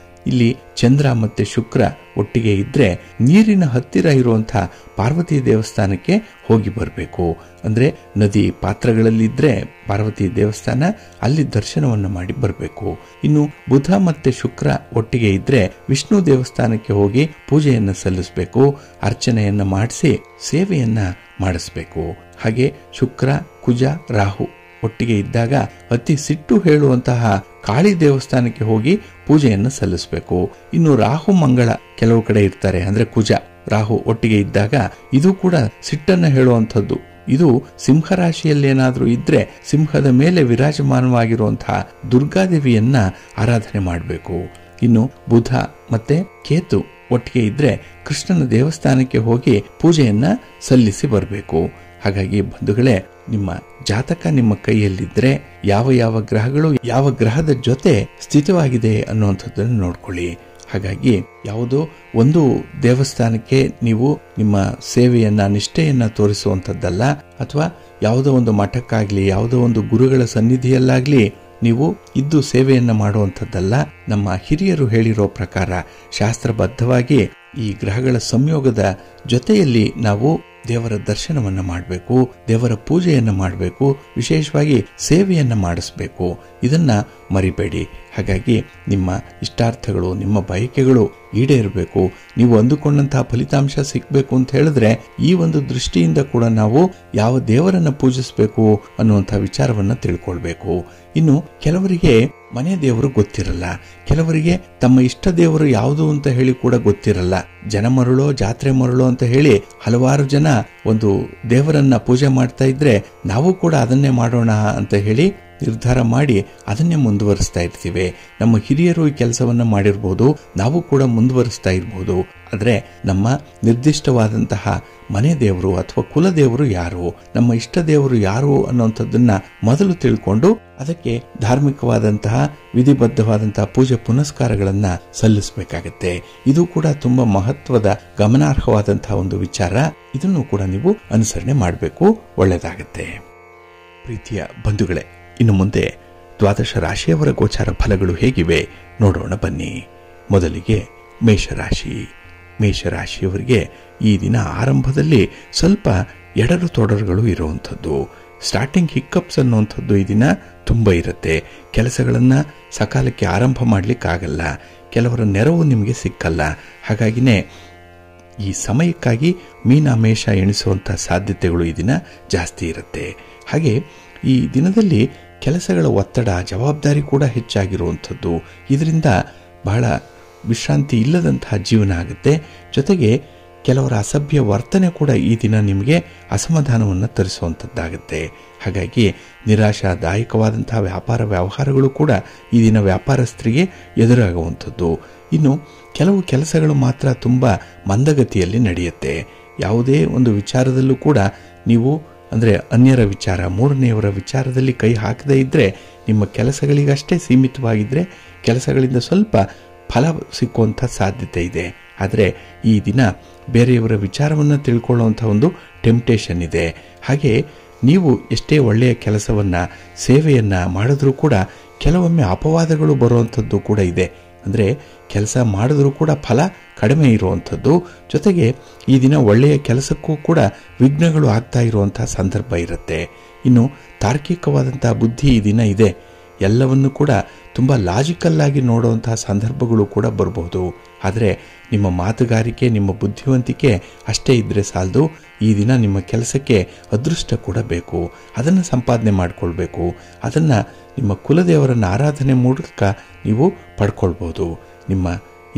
ಇಲ್ಲಿ ಚಂದ್ರ ಮತ್ತೆ ಶುಕ್ರ ಒಟ್ಟಿಗೆ ಇದ್ರೆ ನೀರಿನ ಹತ್ತಿರ ಇರುವಂತಹ ಪಾರ್ವತಿ ದೇವಸ್ಥಾನಕ್ಕೆ ಹೋಗಿ ಬರಬೇಕು. ಅಂದ್ರೆ ನದಿ ಪಾತ್ರಗಳಲ್ಲಿದ್ರೆ ಪಾರ್ವತಿ ದೇವಸ್ಥಾನ, ಅಲ್ಲಿ ದರ್ಶನವನ್ನ ಮಾಡಿ ಬರಬೇಕು. ಇನ್ನು ಬುಧ ಮತ್ತೆ ಶುಕ್ರ ಒಟ್ಟಿಗೆ ಇದ್ರೆ ವಿಷ್ಣು ದೇವಸ್ಥಾನಕ್ಕೆ ಹೋಗಿ ಪೂಜೆಯನ್ನ ಸಲ್ಲಿಸಬೇಕು, ಅರ್ಚನೆಯನ್ನ ಮಾಡಿಸಿ ಸೇವೆಯನ್ನ ಮಾಡಿಸ್ಬೇಕು. ಹಾಗೆ ಶುಕ್ರ ಕುಜ ರಾಹು ಒಟ್ಟಿಗೆ ಇದ್ದಾಗ ಅತಿ ಸಿಟ್ಟು ಹೇಳುವಂತಹ ಕಾಳಿ ದೇವಸ್ಥಾನಕ್ಕೆ ಹೋಗಿ ಪೂಜೆಯನ್ನು ಸಲ್ಲಿಸಬೇಕು. ಇನ್ನು ರಾಹು ಮಂಗಳ ಕೆಲವು ಕಡೆ ಇರ್ತಾರೆ, ಅಂದ್ರೆ ಕುಜ ರಾಹು ಒಟ್ಟಿಗೆ ಇದ್ದಾಗ ಇದು ಕೂಡ ಸಿಟ್ಟನ್ನ ಹೇಳುವಂಥದ್ದು. ಇದು ಸಿಂಹರಾಶಿಯಲ್ಲಿ ಏನಾದ್ರೂ ಇದ್ರೆ ಸಿಂಹದ ಮೇಲೆ ವಿರಾಜಮಾನವಾಗಿರುವಂತಹ ದುರ್ಗಾದೇವಿಯನ್ನ ಆರಾಧನೆ ಮಾಡಬೇಕು. ಇನ್ನು ಬುಧ ಮತ್ತೆ ಕೇತು ಒಟ್ಟಿಗೆ ಇದ್ರೆ ಕೃಷ್ಣನ ದೇವಸ್ಥಾನಕ್ಕೆ ಹೋಗಿ ಪೂಜೆಯನ್ನ ಸಲ್ಲಿಸಿ ಬರಬೇಕು. ಹಾಗಾಗಿ ಬಂಧುಗಳೇ, ನಿಮ್ಮ ಜಾತಕ ನಿಮ್ಮ ಕೈಯಲ್ಲಿದ್ರೆ ಯಾವ ಯಾವ ಗ್ರಹಗಳು ಯಾವ ಗ್ರಹದ ಜೊತೆ ಸ್ಥಿತವಾಗಿದೆ ಅನ್ನುವಂಥದ್ದನ್ನು ನೋಡ್ಕೊಳ್ಳಿ. ಹಾಗಾಗಿ ಯಾವುದೋ ಒಂದು ದೇವಸ್ಥಾನಕ್ಕೆ ನೀವು ನಿಮ್ಮ ಸೇವೆಯನ್ನ ನಿಷ್ಠೆಯನ್ನ ತೋರಿಸುವಂಥದ್ದಲ್ಲ, ಅಥವಾ ಯಾವುದೋ ಒಂದು ಮಠಕ್ಕಾಗ್ಲಿ ಯಾವುದೋ ಒಂದು ಗುರುಗಳ ಸನ್ನಿಧಿಯಲ್ಲಾಗ್ಲಿ ನೀವು ಇದ್ದು ಸೇವೆಯನ್ನ ಮಾಡುವಂಥದ್ದಲ್ಲ. ನಮ್ಮ ಹಿರಿಯರು ಹೇಳಿರೋ ಪ್ರಕಾರ ಶಾಸ್ತ್ರಬದ್ಧವಾಗಿ ಈ ಗ್ರಹಗಳ ಸಂಯೋಗದ ಜೊತೆಯಲ್ಲಿ ನಾವು ದೇವರ ದರ್ಶನವನ್ನ ಮಾಡಬೇಕು, ದೇವರ ಪೂಜೆಯನ್ನ ಮಾಡಬೇಕು, ವಿಶೇಷವಾಗಿ ಸೇವೆಯನ್ನ ಮಾಡಿಸ್ಬೇಕು. ಇದನ್ನ ಮರಿಬೇಡಿ. ಹಾಗಾಗಿ ನಿಮ್ಮ ಇಷ್ಟಾರ್ಥಗಳು, ನಿಮ್ಮ ಬಯಕೆಗಳು ಈಡೇರಬೇಕು, ನೀವು ಅಂದುಕೊಂಡಂತಹ ಫಲಿತಾಂಶ ಸಿಗಬೇಕು ಅಂತ ಹೇಳಿದ್ರೆ ಈ ಒಂದು ದೃಷ್ಟಿಯಿಂದ ಕೂಡ ನಾವು ಯಾವ ದೇವರನ್ನ ಪೂಜಿಸಬೇಕು ಅನ್ನುವಂಥ ವಿಚಾರವನ್ನ ತಿಳ್ಕೊಳ್ಬೇಕು. ಇನ್ನು ಕೆಲವರಿಗೆ ಮನೆ ದೇವರು ಗೊತ್ತಿರಲ್ಲ, ಕೆಲವರಿಗೆ ತಮ್ಮ ಇಷ್ಟ ದೇವರು ಯಾವುದು ಅಂತ ಹೇಳಿ ಕೂಡ ಗೊತ್ತಿರಲ್ಲ. ಜನ ಮರುಳೋ ಜಾತ್ರೆ ಮರುಳೋ ಅಂತ ಹೇಳಿ ಹಲವಾರು ಜನ ಒಂದು ದೇವರನ್ನ ಪೂಜೆ ಮಾಡ್ತಾ ಇದ್ರೆ ನಾವು ಕೂಡ ಅದನ್ನೇ ಮಾಡೋಣ ಅಂತ ಹೇಳಿ ನಿರ್ಧಾರ ಮಾಡಿ ಅದನ್ನೇ ಮುಂದುವರಿಸ್ತಾ ಇರ್ತೀವಿ. ನಮ್ಮ ಹಿರಿಯರು ಈ ಕೆಲಸವನ್ನ ಮಾಡಿರ್ಬೋದು, ನಾವು ಕೂಡ ಮುಂದುವರಿಸ್ತಾ ಇರ್ಬೋದು. ಆದ್ರೆ ನಮ್ಮ ನಿರ್ದಿಷ್ಟವಾದಂತಹ ಮನೆ ದೇವರು ಅಥವಾ ಕುಲದೇವರು ಯಾರು, ನಮ್ಮ ಇಷ್ಟ ದೇವರು ಯಾರು ಅನ್ನುವಂಥದ್ದನ್ನ ಮೊದಲು ತಿಳ್ಕೊಂಡು ಅದಕ್ಕೆ ಧಾರ್ಮಿಕವಾದಂತಹ ವಿಧಿಬದ್ಧವಾದಂತಹ ಪೂಜೆ ಪುನಸ್ಕಾರಗಳನ್ನ ಸಲ್ಲಿಸಬೇಕಾಗತ್ತೆ. ಇದು ಕೂಡ ತುಂಬಾ ಮಹತ್ವದ ಗಮನಾರ್ಹವಾದಂತಹ ಒಂದು ವಿಚಾರ. ಇದನ್ನು ಕೂಡ ನೀವು ಅನುಸರಣೆ ಮಾಡಬೇಕು, ಒಳ್ಳೆಯದಾಗತ್ತೆ. ಪ್ರೀತಿಯ ಬಂಧುಗಳೇ, ಇನ್ನು ಮುಂದೆ ದ್ವಾದಶ ರಾಶಿಯವರ ಗೋಚಾರ ಫಲಗಳು ಹೇಗಿವೆ ನೋಡೋಣ ಬನ್ನಿ. ಮೊದಲಿಗೆ ಮೇಷರಾಶಿ. ಮೇಷರಾಶಿಯವರಿಗೆ ಈ ದಿನ ಆರಂಭದಲ್ಲಿ ಸ್ವಲ್ಪ ಎಡರು ತೊಡರುಗಳು ಇರುವಂಥದ್ದು. ಸ್ಟಾರ್ಟಿಂಗ್ ಹಿಕ್ಕಪ್ಸ್ ಅನ್ನುವಂಥದ್ದು ಈ ದಿನ ತುಂಬ ಇರುತ್ತೆ. ಕೆಲಸಗಳನ್ನು ಸಕಾಲಕ್ಕೆ ಆರಂಭ ಮಾಡಲಿಕ್ಕಾಗಲ್ಲ, ಕೆಲವರ ನೆರವು ನಿಮಗೆ ಸಿಕ್ಕಲ್ಲ. ಹಾಗಾಗಿನೇ ಈ ಸಮಯಕ್ಕಾಗಿ ಮೀನ ಮೇಷ ಎಣಿಸುವಂಥ ಸಾಧ್ಯತೆಗಳು ಈ ದಿನ ಜಾಸ್ತಿ ಇರುತ್ತೆ. ಹಾಗೆ ಈ ದಿನದಲ್ಲಿ ಕೆಲಸಗಳ ಒತ್ತಡ, ಜವಾಬ್ದಾರಿ ಕೂಡ ಹೆಚ್ಚಾಗಿರುವಂಥದ್ದು. ಇದರಿಂದ ಬಹಳ ವಿಶ್ರಾಂತಿ ಇಲ್ಲದಂತಹ ಜೀವನ ಆಗುತ್ತೆ. ಜೊತೆಗೆ ಕೆಲವರ ಅಸಭ್ಯ ವರ್ತನೆ ಕೂಡ ಈ ದಿನ ನಿಮಗೆ ಅಸಮಾಧಾನವನ್ನು ತರಿಸುವಂಥದ್ದಾಗುತ್ತೆ. ಹಾಗಾಗಿ ನಿರಾಶಾದಾಯಕವಾದಂತಹ ವ್ಯಾಪಾರ ವ್ಯವಹಾರಗಳು ಕೂಡ ಈ ದಿನ ವ್ಯಾಪಾರಸ್ಥರಿಗೆ ಎದುರಾಗುವಂಥದ್ದು. ಇನ್ನು ಕೆಲವು ಕೆಲಸಗಳು ಮಾತ್ರ ತುಂಬ ಮಂದಗತಿಯಲ್ಲಿ ನಡೆಯುತ್ತೆ. ಯಾವುದೇ ಒಂದು ವಿಚಾರದಲ್ಲೂ ಕೂಡ ನೀವು ಅಂದರೆ ಅನ್ಯರ ವಿಚಾರ, ಮೂರನೆಯವರ ವಿಚಾರದಲ್ಲಿ ಕೈ ಹಾಕದೇ ಇದ್ದರೆ ನಿಮ್ಮ ಕೆಲಸಗಳಿಗಷ್ಟೇ ಸೀಮಿತವಾಗಿದ್ದರೆ ಕೆಲಸಗಳಿಂದ ಸ್ವಲ್ಪ ಫಲ ಸಿಕ್ಕುವಂಥ ಸಾಧ್ಯತೆ ಇದೆ. ಆದರೆ ಈ ದಿನ ಬೇರೆಯವರ ವಿಚಾರವನ್ನು ತಿಳ್ಕೊಳ್ಳುವಂಥ ಒಂದು ಟೆಂಪ್ಟೇಷನ್ ಇದೆ. ಹಾಗೆ ನೀವು ಎಷ್ಟೇ ಒಳ್ಳೆಯ ಕೆಲಸವನ್ನು, ಸೇವೆಯನ್ನು ಮಾಡಿದ್ರೂ ಕೂಡ ಕೆಲವೊಮ್ಮೆ ಅಪವಾದಗಳು ಬರುವಂಥದ್ದು ಕೂಡ ಇದೆ. ಅಂದರೆ ಕೆಲಸ ಮಾಡಿದ್ರೂ ಕೂಡ ಫಲ ಕಡಿಮೆ ಇರುವಂಥದ್ದು. ಜೊತೆಗೆ ಈ ದಿನ ಒಳ್ಳೆಯ ಕೆಲಸಕ್ಕೂ ಕೂಡ ವಿಘ್ನಗಳು ಆಗ್ತಾ ಇರುವಂಥ ಸಂದರ್ಭ ಇರುತ್ತೆ. ಇನ್ನು ತಾರ್ಕಿಕವಾದಂಥ ಬುದ್ಧಿ ಈ ದಿನ ಇದೆ. ಎಲ್ಲವನ್ನು ಕೂಡ ತುಂಬ ಲಾಜಿಕಲ್ ಆಗಿ ನೋಡುವಂತಹ ಸಂದರ್ಭಗಳು ಕೂಡ ಬರಬಹುದು. ಆದರೆ ನಿಮ್ಮ ಮಾತುಗಾರಿಕೆ, ನಿಮ್ಮ ಬುದ್ಧಿವಂತಿಕೆ ಅಷ್ಟೇ ಇದ್ದರೆ ಸಾಲದು. ಈ ದಿನ ನಿಮ್ಮ ಕೆಲಸಕ್ಕೆ ಅದೃಷ್ಟ ಕೂಡ ಬೇಕು. ಅದನ್ನು ಸಂಪಾದನೆ ಮಾಡಿಕೊಳ್ಬೇಕು. ಅದನ್ನು ನಿಮ್ಮ ಕುಲದೇವರನ್ನು ಆರಾಧನೆ ಮೂಲಕ ನೀವು ಪಡ್ಕೊಳ್ಬೋದು. ನಿಮ್ಮ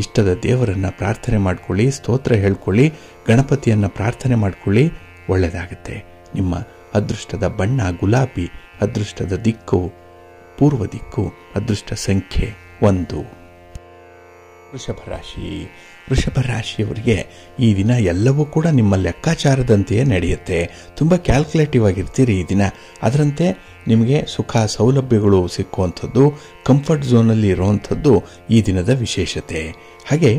ಇಷ್ಟದ ದೇವರನ್ನು ಪ್ರಾರ್ಥನೆ ಮಾಡಿಕೊಳ್ಳಿ, ಸ್ತೋತ್ರ ಹೇಳ್ಕೊಳ್ಳಿ, ಗಣಪತಿಯನ್ನು ಪ್ರಾರ್ಥನೆ ಮಾಡಿಕೊಳ್ಳಿ, ಒಳ್ಳೆಯದಾಗುತ್ತೆ. ನಿಮ್ಮ ಅದೃಷ್ಟದ ಬಣ್ಣ ಗುಲಾಬಿ, ಅದೃಷ್ಟದ ದಿಕ್ಕು ಪೂರ್ವ ದಿಕ್ಕು, ಅದೃಷ್ಟ ಸಂಖ್ಯೆ 1. ವೃಷಭ ರಾಶಿಯವರಿಗೆ ಈ ದಿನ ಎಲ್ಲವೂ ಕೂಡ ನಿಮ್ಮ ಲೆಕ್ಕಾಚಾರದಂತೆಯೇ ನಡೆಯುತ್ತೆ. ತುಂಬ ಕ್ಯಾಲ್ಕುಲೇಟಿವ್ ಆಗಿರ್ತೀರಿ ಈ ದಿನ. ಅದರಂತೆ ನಿಮಗೆ ಸುಖ ಸೌಲಭ್ಯಗಳು ಸಿಕ್ಕುವಂಥದ್ದು, ಕಂಫರ್ಟ್ ಝೋನಲ್ಲಿ ಇರುವಂಥದ್ದು ಈ ದಿನದ ವಿಶೇಷತೆ. ಹಾಗೆ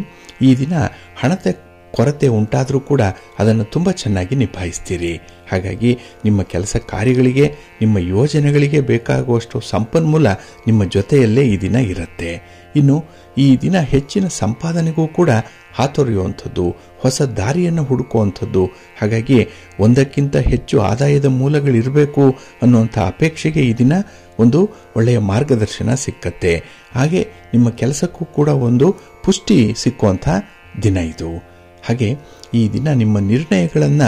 ಈ ದಿನ ಹಣದ ಕೊರತೆ ಉಂಟಾದರೂ ಕೂಡ ಅದನ್ನು ತುಂಬ ಚೆನ್ನಾಗಿ ನಿಭಾಯಿಸ್ತೀರಿ. ಹಾಗಾಗಿ ನಿಮ್ಮ ಕೆಲಸ ಕಾರ್ಯಗಳಿಗೆ, ನಿಮ್ಮ ಯೋಜನೆಗಳಿಗೆ ಬೇಕಾಗುವಷ್ಟು ಸಂಪನ್ಮೂಲ ನಿಮ್ಮ ಜೊತೆಯಲ್ಲೇ ಈ ದಿನ ಇರುತ್ತೆ. ಇನ್ನು ಈ ದಿನ ಹೆಚ್ಚಿನ ಸಂಪಾದನೆಗೂ ಕೂಡ ಹಾತೊರೆಯುವಂಥದ್ದು, ಹೊಸ ದಾರಿಯನ್ನು ಹುಡುಕುವಂಥದ್ದು. ಹಾಗಾಗಿ ಒಂದಕ್ಕಿಂತ ಹೆಚ್ಚು ಆದಾಯದ ಮೂಲಗಳಿರಬೇಕು ಅನ್ನುವಂಥ ಅಪೇಕ್ಷೆಗೆ ಈ ದಿನ ಒಂದು ಒಳ್ಳೆಯ ಮಾರ್ಗದರ್ಶನ ಸಿಕ್ಕತ್ತೆ. ಹಾಗೆ ನಿಮ್ಮ ಕೆಲಸಕ್ಕೂ ಕೂಡ ಒಂದು ಪುಷ್ಟಿ ಸಿಕ್ಕುವಂಥ ದಿನ ಇದು. ಹಾಗೆ ಈ ದಿನ ನಿಮ್ಮ ನಿರ್ಣಯಗಳನ್ನು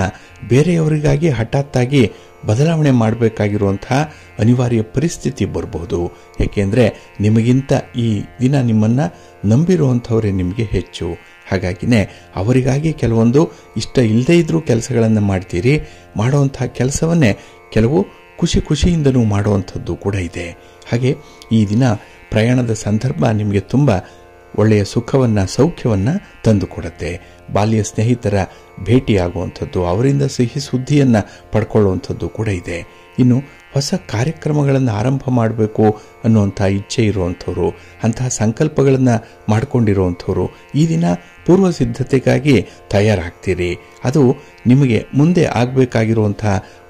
ಬೇರೆಯವರಿಗಾಗಿ ಹಠಾತ್ತಾಗಿ ಬದಲಾವಣೆ ಮಾಡಬೇಕಾಗಿರುವಂತಹ ಅನಿವಾರ್ಯ ಪರಿಸ್ಥಿತಿ ಬರಬಹುದು. ಏಕೆಂದರೆ ನಿಮಗಿಂತ ಈ ದಿನ ನಿಮ್ಮನ್ನು ನಂಬಿರುವಂಥವರೇ ನಿಮಗೆ ಹೆಚ್ಚು. ಹಾಗಾಗಿನೇ ಅವರಿಗಾಗಿ ಕೆಲವೊಂದು ಇಷ್ಟ ಇಲ್ಲದೇ ಇದ್ರೂ ಕೆಲಸಗಳನ್ನು ಮಾಡ್ತೀರಿ. ಮಾಡುವಂಥ ಕೆಲಸವನ್ನೇ ಕೆಲವು ಖುಷಿಯಿಂದನೂ ಮಾಡುವಂಥದ್ದು ಕೂಡ ಇದೆ. ಹಾಗೆ ಈ ದಿನ ಪ್ರಯಾಣದ ಸಂದರ್ಭ ನಿಮಗೆ ತುಂಬ ಒಳ್ಳೆಯ ಸುಖವನ್ನು, ಸೌಖ್ಯವನ್ನು ತಂದುಕೊಡುತ್ತೆ. ಬಾಲ್ಯ ಸ್ನೇಹಿತರ ಭೇಟಿಯಾಗುವಂಥದ್ದು, ಅವರಿಂದ ಸಿಹಿ ಸುದ್ದಿಯನ್ನು ಪಡ್ಕೊಳ್ಳುವಂಥದ್ದು ಕೂಡ ಇದೆ. ಇನ್ನು ಹೊಸ ಕಾರ್ಯಕ್ರಮಗಳನ್ನು ಆರಂಭ ಮಾಡಬೇಕು ಅನ್ನುವಂಥ ಇಚ್ಛೆ ಇರುವಂಥವ್ರು, ಅಂತಹ ಸಂಕಲ್ಪಗಳನ್ನು ಮಾಡಿಕೊಂಡಿರುವಂಥವ್ರು ಈ ದಿನ ಪೂರ್ವ ಸಿದ್ಧತೆಗಾಗಿ ತಯಾರಾಗ್ತೀರಿ. ಅದು ನಿಮಗೆ ಮುಂದೆ ಆಗಬೇಕಾಗಿರುವಂಥ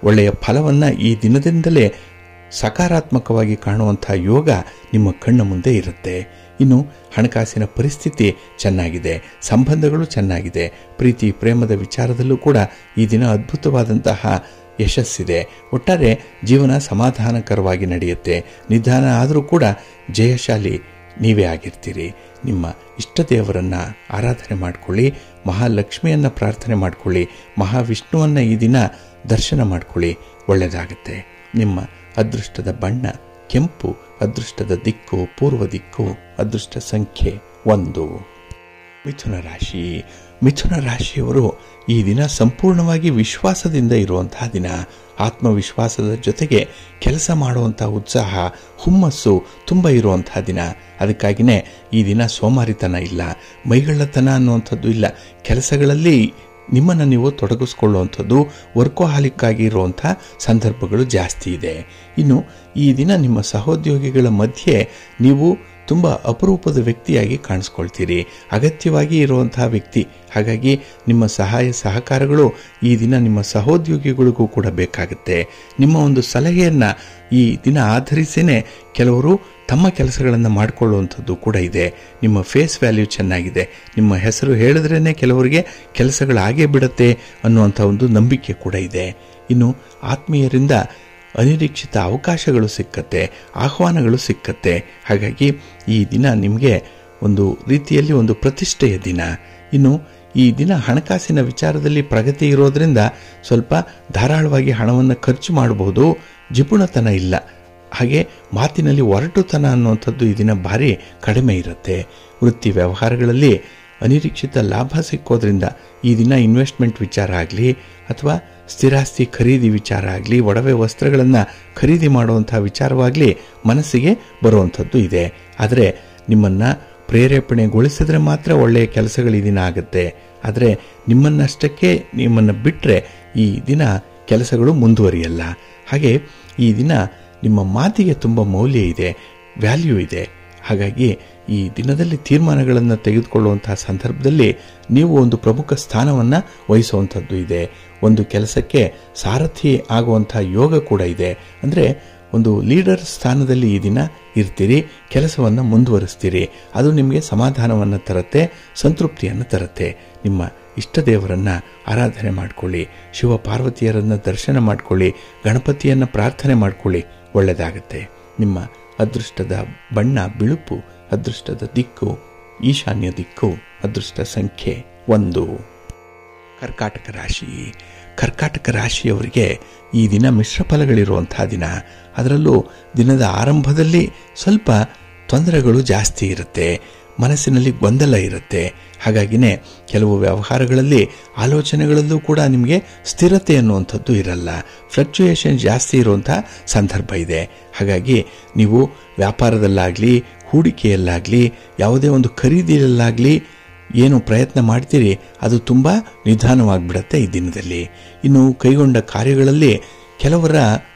ಒಳ್ಳೆಯ ಫಲವನ್ನು ಈ ದಿನದಿಂದಲೇ ಸಕಾರಾತ್ಮಕವಾಗಿ ಕಾಣುವಂಥ ಯೋಗ ನಿಮ್ಮ ಕಣ್ಣ ಮುಂದೆ ಇರುತ್ತೆ. ಇನ್ನು ಹಣಕಾಸಿನ ಪರಿಸ್ಥಿತಿ ಚೆನ್ನಾಗಿದೆ, ಸಂಬಂಧಗಳು ಚೆನ್ನಾಗಿದೆ, ಪ್ರೀತಿ ಪ್ರೇಮದ ವಿಚಾರದಲ್ಲೂ ಕೂಡ ಈ ದಿನ ಅದ್ಭುತವಾದಂತಹ ಯಶಸ್ಸಿದೆ. ಒಟ್ಟಾರೆ ಜೀವನ ಸಮಾಧಾನಕರವಾಗಿ ನಡೆಯುತ್ತೆ. ನಿಧಾನ ಆದರೂ ಕೂಡ ಜಯಶಾಲಿ ನೀವೇ ಆಗಿರ್ತೀರಿ. ನಿಮ್ಮ ಇಷ್ಟ ದೇವರನ್ನು ಆರಾಧನೆ ಮಾಡಿಕೊಳ್ಳಿ, ಮಹಾಲಕ್ಷ್ಮಿಯನ್ನು ಪ್ರಾರ್ಥನೆ ಮಾಡಿಕೊಳ್ಳಿ, ಮಹಾವಿಷ್ಣುವನ್ನು ಈ ದಿನ ದರ್ಶನ ಮಾಡಿಕೊಳ್ಳಿ, ಒಳ್ಳೆಯದಾಗುತ್ತೆ. ನಿಮ್ಮ ಅದೃಷ್ಟದ ಬಣ್ಣ ಕೆಂಪು, ಅದೃಷ್ಟದ ದಿಕ್ಕು ಪೂರ್ವ ದಿಕ್ಕು, ಅದೃಷ್ಟ ಸಂಖ್ಯೆ 1. ಮಿಥುನ ರಾಶಿಯವರು ಈ ದಿನ ಸಂಪೂರ್ಣವಾಗಿ ವಿಶ್ವಾಸದಿಂದ ಇರುವಂತಹ ದಿನ. ಆತ್ಮವಿಶ್ವಾಸದ ಜೊತೆಗೆ ಕೆಲಸ ಮಾಡುವಂಥ ಉತ್ಸಾಹ, ಹುಮ್ಮಸ್ಸು ತುಂಬ ಇರುವಂತಹ ದಿನ. ಅದಕ್ಕಾಗಿಯೇ ಈ ದಿನ ಸೋಮಾರಿತನ ಇಲ್ಲ, ಮೈಗಳ್ಳತನ ಅನ್ನುವಂಥದ್ದು ಇಲ್ಲ. ಕೆಲಸಗಳಲ್ಲಿ ನಿಮ್ಮನ್ನು ನೀವು ತೊಡಗಿಸ್ಕೊಳ್ಳುವಂಥದ್ದು, ವರ್ಕೋಹಾಲಿಕ್ಕಾಗಿ ಇರುವಂಥ ಸಂದರ್ಭಗಳು ಜಾಸ್ತಿ ಇದೆ. ಇನ್ನು ಈ ದಿನ ನಿಮ್ಮ ಸಹೋದ್ಯೋಗಿಗಳ ಮಧ್ಯೆ ನೀವು ತುಂಬ ಅಪರೂಪದ ವ್ಯಕ್ತಿಯಾಗಿ ಕಾಣಿಸ್ಕೊಳ್ತೀರಿ, ಅಗತ್ಯವಾಗಿ ಇರುವಂತಹ ವ್ಯಕ್ತಿ. ಹಾಗಾಗಿ ನಿಮ್ಮ ಸಹಾಯ ಸಹಕಾರಗಳು ಈ ದಿನ ನಿಮ್ಮ ಸಹೋದ್ಯೋಗಿಗಳಿಗೂ ಕೂಡ ಬೇಕಾಗುತ್ತೆ. ನಿಮ್ಮ ಒಂದು ಸಲಹೆಯನ್ನು ಈ ದಿನ ಆಧರಿಸಿನೇ ಕೆಲವರು ತಮ್ಮ ಕೆಲಸಗಳನ್ನು ಮಾಡಿಕೊಳ್ಳುವಂಥದ್ದು ಕೂಡ ಇದೆ. ನಿಮ್ಮ ಫೇಸ್ ವ್ಯಾಲ್ಯೂ ಚೆನ್ನಾಗಿದೆ. ನಿಮ್ಮ ಹೆಸರು ಹೇಳಿದ್ರೇ ಕೆಲವರಿಗೆ ಕೆಲಸಗಳಾಗೇ ಬಿಡುತ್ತೆ ಅನ್ನುವಂಥ ಒಂದು ನಂಬಿಕೆ ಕೂಡ ಇದೆ. ಇನ್ನು ಆತ್ಮೀಯರಿಂದ ಅನಿರೀಕ್ಷಿತ ಅವಕಾಶಗಳು ಸಿಕ್ಕತ್ತೆ, ಆಹ್ವಾನಗಳು ಸಿಕ್ಕತ್ತೆ. ಹಾಗಾಗಿ ಈ ದಿನ ನಿಮಗೆ ಒಂದು ರೀತಿಯಲ್ಲಿ ಒಂದು ಪ್ರತಿಷ್ಠೆಯ ದಿನ. ಇನ್ನು ಈ ದಿನ ಹಣಕಾಸಿನ ವಿಚಾರದಲ್ಲಿ ಪ್ರಗತಿ ಇರೋದರಿಂದ ಸ್ವಲ್ಪ ಧಾರಾಳವಾಗಿ ಹಣವನ್ನು ಖರ್ಚು ಮಾಡಬಹುದು, ಜಿಪುಣತನ ಇಲ್ಲ. ಹಾಗೆ ಮಾತಿನಲ್ಲಿ ಒರಟುತನ ಅನ್ನುವಂಥದ್ದು ಈ ದಿನ ಭಾರಿ ಕಡಿಮೆ ಇರುತ್ತೆ. ವೃತ್ತಿ ವ್ಯವಹಾರಗಳಲ್ಲಿ ಅನಿರೀಕ್ಷಿತ ಲಾಭ ಸಿಕ್ಕೋದ್ರಿಂದ ಈ ದಿನ ಇನ್ವೆಸ್ಟ್ಮೆಂಟ್ ವಿಚಾರ ಆಗಲಿ ಅಥವಾ ಸ್ಥಿರಾಸ್ತಿ ಖರೀದಿ ವಿಚಾರ ಆಗಲಿ, ಒಡವೆ ವಸ್ತ್ರಗಳನ್ನು ಖರೀದಿ ಮಾಡುವಂಥ ವಿಚಾರವಾಗಲಿ ಮನಸ್ಸಿಗೆ ಬರುವಂಥದ್ದು ಇದೆ. ಆದರೆ ನಿಮ್ಮನ್ನು ಪ್ರೇರೇಪಣೆಗೊಳಿಸಿದ್ರೆ ಮಾತ್ರ ಒಳ್ಳೆಯ ಕೆಲಸಗಳು ಈ ದಿನ ಆಗುತ್ತೆ. ಆದರೆ ನಿಮ್ಮನ್ನು ಬಿಟ್ಟರೆ ಈ ದಿನ ಕೆಲಸಗಳು ಮುಂದುವರಿಯಲ್ಲ. ಹಾಗೆ ಈ ದಿನ ನಿಮ್ಮ ಮಾತಿಗೆ ತುಂಬ ಮೌಲ್ಯ ಇದೆ, ವ್ಯಾಲ್ಯೂ ಇದೆ. ಹಾಗಾಗಿ ಈ ದಿನದಲ್ಲಿ ತೀರ್ಮಾನಗಳನ್ನು ತೆಗೆದುಕೊಳ್ಳುವಂತಹ ಸಂದರ್ಭದಲ್ಲಿ ನೀವು ಒಂದು ಪ್ರಮುಖ ಸ್ಥಾನವನ್ನು ವಹಿಸುವಂಥದ್ದು ಇದೆ. ಒಂದು ಕೆಲಸಕ್ಕೆ ಸಾರಥಿ ಆಗುವಂಥ ಯೋಗ ಕೂಡ ಇದೆ. ಅಂದರೆ ಒಂದು ಲೀಡರ್ ಸ್ಥಾನದಲ್ಲಿ ಈ ದಿನ ಇರ್ತೀರಿ, ಕೆಲಸವನ್ನು ಮುಂದುವರಿಸ್ತೀರಿ. ಅದು ನಿಮಗೆ ಸಮಾಧಾನವನ್ನು ತರುತ್ತೆ, ಸಂತೃಪ್ತಿಯನ್ನು ತರುತ್ತೆ. ನಿಮ್ಮ ಇಷ್ಟ ದೇವರನ್ನು ಆರಾಧನೆ ಮಾಡಿಕೊಳ್ಳಿ, ಶಿವ ಪಾರ್ವತಿಯರನ್ನು ದರ್ಶನ ಮಾಡಿಕೊಳ್ಳಿ, ಗಣಪತಿಯನ್ನು ಪ್ರಾರ್ಥನೆ ಮಾಡಿಕೊಳ್ಳಿ, ಒಳ್ಳೆಯದಾಗುತ್ತೆ. ನಿಮ್ಮ ಅದೃಷ್ಟದ ಬಣ್ಣ ಬಿಳುಪು, ಅದೃಷ್ಟದ ದಿಕ್ಕು ಈಶಾನ್ಯ ದಿಕ್ಕು, ಅದೃಷ್ಟ ಸಂಖ್ಯೆ 1. ಕರ್ಕಾಟಕ ರಾಶಿ. ಕರ್ಕಾಟಕ ರಾಶಿಯವರಿಗೆ ಈ ದಿನ ಮಿಶ್ರ ಫಲಗಳಿರುವಂತಹ ದಿನ. ಅದರಲ್ಲೂ ದಿನದ ಆರಂಭದಲ್ಲಿ ಸ್ವಲ್ಪ ತೊಂದರೆಗಳು ಜಾಸ್ತಿ ಇರುತ್ತೆ, ಮನಸ್ಸಿನಲ್ಲಿ ಗೊಂದಲ ಇರುತ್ತೆ. ಹಾಗಾಗಿನೇ ಕೆಲವು ವ್ಯವಹಾರಗಳಲ್ಲಿ ಆಲೋಚನೆಗಳಲ್ಲೂ ಕೂಡ ನಿಮಗೆ ಸ್ಥಿರತೆ ಅನ್ನುವಂಥದ್ದು ಇರಲ್ಲ, ಫ್ಲಕ್ಚುಯೇಷನ್ ಜಾಸ್ತಿ ಇರುವಂಥ ಸಂದರ್ಭ ಇದೆ. ಹಾಗಾಗಿ ನೀವು ವ್ಯಾಪಾರದಲ್ಲಾಗಲಿ, ಹೂಡಿಕೆಯಲ್ಲಾಗಲಿ, ಯಾವುದೇ ಒಂದು ಖರೀದಿಯಲ್ಲಾಗಲಿ ಏನು ಪ್ರಯತ್ನ ಮಾಡ್ತೀರಿ ಅದು ತುಂಬ ನಿಧಾನವಾಗಿಬಿಡತ್ತೆ ಈ ದಿನದಲ್ಲಿ. ಇನ್ನು ಕೈಗೊಂಡ ಕಾರ್ಯಗಳಲ್ಲಿ ಕೆಲವರ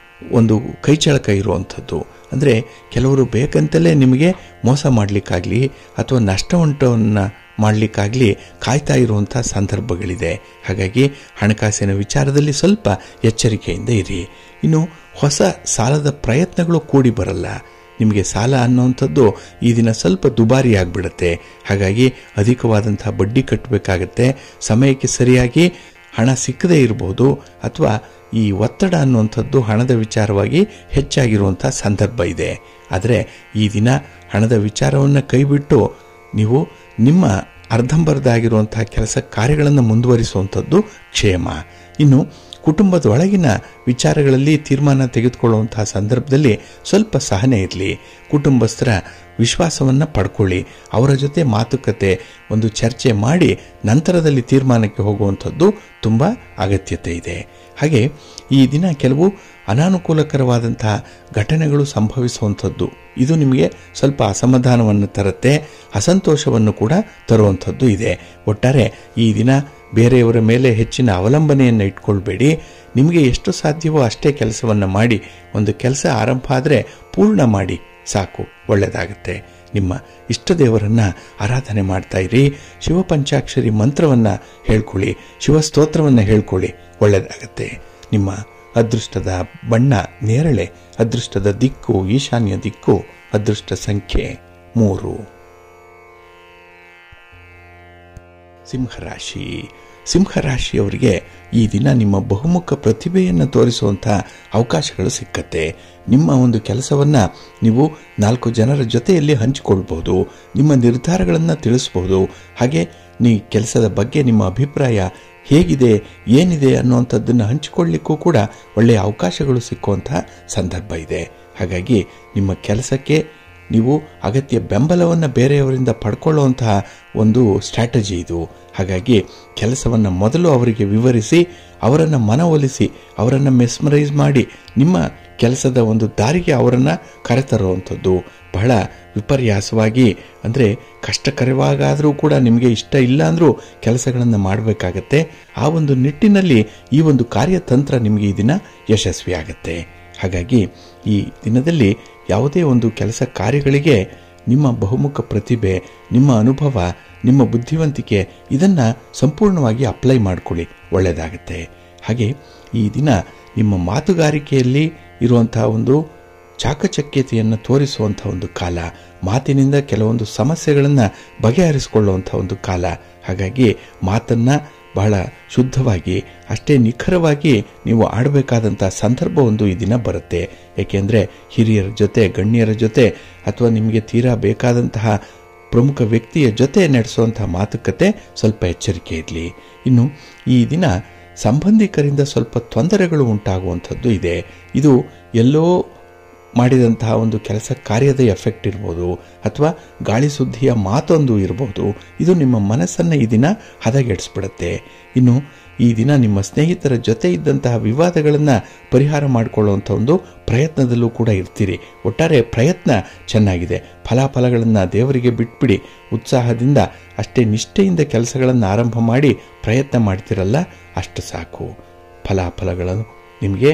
ಒಂದು ಕೈಚಳಕ ಇರುವಂಥದ್ದು. ಅಂದರೆ ಕೆಲವರು ಬೇಕಂತಲೇ ನಿಮಗೆ ಮೋಸ ಮಾಡಲಿಕ್ಕಾಗಲಿ ಅಥವಾ ನಷ್ಟವನ್ನು ಮಾಡಲಿಕ್ಕಾಗಲಿ ಕಾಯ್ತಾ ಇರುವಂಥ ಸಂದರ್ಭಗಳಿದೆ. ಹಾಗಾಗಿ ಹಣಕಾಸಿನ ವಿಚಾರದಲ್ಲಿ ಸ್ವಲ್ಪ ಎಚ್ಚರಿಕೆಯಿಂದ ಇರಿ. ಇನ್ನು ಹೊಸ ಸಾಲದ ಪ್ರಯತ್ನಗಳು ಕೂಡಿ ಬರಲ್ಲ. ನಿಮಗೆ ಸಾಲ ಅನ್ನುವಂಥದ್ದು ಈ ದಿನ ಸ್ವಲ್ಪ ದುಬಾರಿ ಆಗಿಬಿಡುತ್ತೆ. ಹಾಗಾಗಿ ಅಧಿಕವಾದಂಥ ಬಡ್ಡಿ ಕಟ್ಟಬೇಕಾಗತ್ತೆ. ಸಮಯಕ್ಕೆ ಸರಿಯಾಗಿ ಹಣ ಸಿಕ್ಕದೇ ಇರಬಹುದು ಅಥವಾ ಈ ಒತ್ತಡ ಅನ್ನುವಂಥದ್ದು ಹಣದ ವಿಚಾರವಾಗಿ ಹೆಚ್ಚಾಗಿರುವಂಥ ಸಂದರ್ಭ ಇದೆ. ಆದರೆ ಈ ದಿನ ಹಣದ ವಿಚಾರವನ್ನು ಕೈಬಿಟ್ಟು ನೀವು ನಿಮ್ಮ ಅರ್ಧಂಬರ್ಧಾಗಿರುವಂಥ ಕೆಲಸ ಕಾರ್ಯಗಳನ್ನು ಮುಂದುವರಿಸುವಂಥದ್ದು ಕ್ಷೇಮ. ಇನ್ನು ಕುಟುಂಬದೊಳಗಿನ ವಿಚಾರಗಳಲ್ಲಿ ತೀರ್ಮಾನ ತೆಗೆದುಕೊಳ್ಳುವಂತಹ ಸಂದರ್ಭದಲ್ಲಿ ಸ್ವಲ್ಪ ಸಹನೆ ಇರಲಿ. ಕುಟುಂಬಸ್ಥರ ವಿಶ್ವಾಸವನ್ನು ಪಡ್ಕೊಳ್ಳಿ. ಅವರ ಜೊತೆ ಮಾತುಕತೆ, ಒಂದು ಚರ್ಚೆ ಮಾಡಿ ನಂತರದಲ್ಲಿ ತೀರ್ಮಾನಕ್ಕೆ ಹೋಗುವಂಥದ್ದು ತುಂಬ ಅಗತ್ಯತೆ ಇದೆ. ಹಾಗೆ ಈ ದಿನ ಕೆಲವು ಅನಾನುಕೂಲಕರವಾದಂತಹ ಘಟನೆಗಳು ಸಂಭವಿಸುವಂಥದ್ದು. ಇದು ನಿಮಗೆ ಸ್ವಲ್ಪ ಅಸಮಾಧಾನವನ್ನು ತರುತ್ತೆ, ಅಸಂತೋಷವನ್ನು ಕೂಡ ತರುವಂಥದ್ದು ಇದೆ. ಒಟ್ಟಾರೆ ಈ ದಿನ ಬೇರೆಯವರ ಮೇಲೆ ಹೆಚ್ಚಿನ ಅವಲಂಬನೆಯನ್ನು ಇಟ್ಕೊಳ್ಬೇಡಿ. ನಿಮಗೆ ಎಷ್ಟು ಸಾಧ್ಯವೋ ಅಷ್ಟೇ ಕೆಲಸವನ್ನು ಮಾಡಿ. ಒಂದು ಕೆಲಸ ಆರಂಭ ಆದರೆ ಪೂರ್ಣ ಮಾಡಿ ಸಾಕು, ಒಳ್ಳೆಯದಾಗುತ್ತೆ. ನಿಮ್ಮ ಇಷ್ಟ ದೇವರನ್ನು ಆರಾಧನೆ ಮಾಡ್ತಾ ಇರಿ. ಶಿವಪಂಚಾಕ್ಷರಿ ಮಂತ್ರವನ್ನು ಹೇಳ್ಕೊಳ್ಳಿ, ಶಿವಸ್ತೋತ್ರವನ್ನು ಹೇಳ್ಕೊಳ್ಳಿ, ಒಳ್ಳೆಯದಾಗತ್ತೆ. ನಿಮ್ಮ ಅದೃಷ್ಟದ ಬಣ್ಣ ನೇರಳೆ, ಅದೃಷ್ಟದ ದಿಕ್ಕು ಈಶಾನ್ಯ ದಿಕ್ಕು, ಅದೃಷ್ಟ ಸಂಖ್ಯೆ 3. ಸಿಂಹರಾಶಿ. ಸಿಂಹರಾಶಿಯವರಿಗೆ ಈ ದಿನ ನಿಮ್ಮ ಬಹುಮುಖ ಪ್ರತಿಭೆಯನ್ನು ತೋರಿಸುವಂಥ ಅವಕಾಶಗಳು ಸಿಕ್ಕತ್ತೆ. ನಿಮ್ಮ ಒಂದು ಕೆಲಸವನ್ನು ನೀವು 4 ಜನರ ಜೊತೆಯಲ್ಲಿ ಹಂಚಿಕೊಳ್ಬಹುದು. ನಿಮ್ಮ ನಿರ್ಧಾರಗಳನ್ನು ತಿಳಿಸ್ಬೋದು. ಹಾಗೆ ಈ ಕೆಲಸದ ಬಗ್ಗೆ ನಿಮ್ಮ ಅಭಿಪ್ರಾಯ ಹೇಗಿದೆ, ಏನಿದೆ ಅನ್ನುವಂಥದ್ದನ್ನು ಹಂಚಿಕೊಳ್ಳಿಕ್ಕೂ ಕೂಡ ಒಳ್ಳೆಯ ಅವಕಾಶಗಳು ಸಿಕ್ಕುವಂಥ ಸಂದರ್ಭ ಇದೆ. ಹಾಗಾಗಿ ನಿಮ್ಮ ಕೆಲಸಕ್ಕೆ ನೀವು ಅಗತ್ಯ ಬೆಂಬಲವನ್ನು ಬೇರೆಯವರಿಂದ ಪಡ್ಕೊಳ್ಳುವಂತಹ ಒಂದು ಸ್ಟ್ರಾಟಜಿ ಇದು. ಹಾಗಾಗಿ ಕೆಲಸವನ್ನು ಮೊದಲು ಅವರಿಗೆ ವಿವರಿಸಿ, ಅವರನ್ನು ಮನವೊಲಿಸಿ, ಅವರನ್ನು ಮೆಸ್ಮರೈಸ್ ಮಾಡಿ ನಿಮ್ಮ ಕೆಲಸದ ಒಂದು ದಾರಿಗೆ ಅವರನ್ನು ಕರೆತರುವಂಥದ್ದು. ಬಹಳ ವಿಪರ್ಯಾಸವಾಗಿ, ಅಂದರೆ ಕಷ್ಟಕರವಾಗಾದರೂ ಕೂಡ ನಿಮಗೆ ಇಷ್ಟ ಇಲ್ಲ ಅಂದರೂ ಕೆಲಸಗಳನ್ನು ಮಾಡಬೇಕಾಗತ್ತೆ. ಆ ಒಂದು ನಿಟ್ಟಿನಲ್ಲಿ ಈ ಒಂದು ಕಾರ್ಯತಂತ್ರ ನಿಮಗೆ ಈ ದಿನ ಯಶಸ್ವಿಯಾಗತ್ತೆ. ಹಾಗಾಗಿ ಈ ದಿನದಲ್ಲಿ ಯಾವುದೇ ಒಂದು ಕೆಲಸ ಕಾರ್ಯಗಳಿಗೆ ನಿಮ್ಮ ಬಹುಮುಖ ಪ್ರತಿಭೆ, ನಿಮ್ಮ ಅನುಭವ, ನಿಮ್ಮ ಬುದ್ಧಿವಂತಿಕೆ ಇದನ್ನು ಸಂಪೂರ್ಣವಾಗಿ ಅಪ್ಲೈ ಮಾಡಿಕೊಳ್ಳಿ, ಒಳ್ಳೆಯದಾಗುತ್ತೆ. ಹಾಗೆ ಈ ದಿನ ನಿಮ್ಮ ಮಾತುಗಾರಿಕೆಯಲ್ಲಿ ಇರುವಂತಹ ಒಂದು ಚಾಕಚಕ್ಯತೆಯನ್ನು ತೋರಿಸುವಂಥ ಒಂದು ಕಾಲ, ಮಾತಿನಿಂದ ಕೆಲವೊಂದು ಸಮಸ್ಯೆಗಳನ್ನು ಬಗೆಹರಿಸಿಕೊಳ್ಳುವಂಥ ಒಂದು ಕಾಲ. ಹಾಗಾಗಿ ಮಾತನ್ನು ಬಹಳ ಶುದ್ಧವಾಗಿ, ಅಷ್ಟೇ ನಿಖರವಾಗಿ ನೀವು ಆಡಬೇಕಾದಂಥ ಸಂದರ್ಭ ಒಂದು ಈ ದಿನ ಬರುತ್ತೆ. ಏಕೆಂದರೆ ಹಿರಿಯರ ಜೊತೆ, ಗಣ್ಯರ ಜೊತೆ ಅಥವಾ ನಿಮಗೆ ತೀರಾ ಬೇಕಾದಂತಹ ಪ್ರಮುಖ ವ್ಯಕ್ತಿಯ ಜೊತೆ ನಡೆಸುವಂಥ ಮಾತುಕತೆ ಸ್ವಲ್ಪ ಎಚ್ಚರಿಕೆ ಇರಲಿ. ಇನ್ನು ಈ ದಿನ ಸಂಬಂಧಿಕರಿಂದ ಸ್ವಲ್ಪ ತೊಂದರೆಗಳು ಉಂಟಾಗುವಂಥದ್ದು ಇದೆ. ಇದು ಎಲ್ಲೋ ಮಾಡಿದಂತಹ ಒಂದು ಕೆಲಸ ಕಾರ್ಯದ ಎಫೆಕ್ಟ್ ಇರ್ಬೋದು, ಅಥವಾ ಗಾಳಿ ಸುದ್ದಿಯ ಮಾತೊಂದು ಇರಬಹುದು. ಇದು ನಿಮ್ಮ ಮನಸ್ಸನ್ನು ಈ ದಿನ ಹದಗೆಡಿಸ್ಬಿಡುತ್ತೆ. ಇನ್ನು ಈ ದಿನ ನಿಮ್ಮ ಸ್ನೇಹಿತರ ಜೊತೆ ಇದ್ದಂತಹ ವಿವಾದಗಳನ್ನು ಪರಿಹಾರ ಮಾಡಿಕೊಳ್ಳುವಂಥ ಒಂದು ಪ್ರಯತ್ನದಲ್ಲೂ ಕೂಡ ಇರ್ತೀರಿ. ಒಟ್ಟಾರೆ ಪ್ರಯತ್ನ ಚೆನ್ನಾಗಿದೆ. ಫಲಾಫಲಗಳನ್ನು ದೇವರಿಗೆ ಬಿಟ್ಬಿಡಿ. ಉತ್ಸಾಹದಿಂದ ಅಷ್ಟೇ ನಿಷ್ಠೆಯಿಂದ ಕೆಲಸಗಳನ್ನು ಆರಂಭ ಮಾಡಿ ಪ್ರಯತ್ನ ಮಾಡ್ತಿರಲ್ಲ, ಅಷ್ಟು ಸಾಕು. ಫಲಾಫಲಗಳನ್ನು ನಿಮಗೆ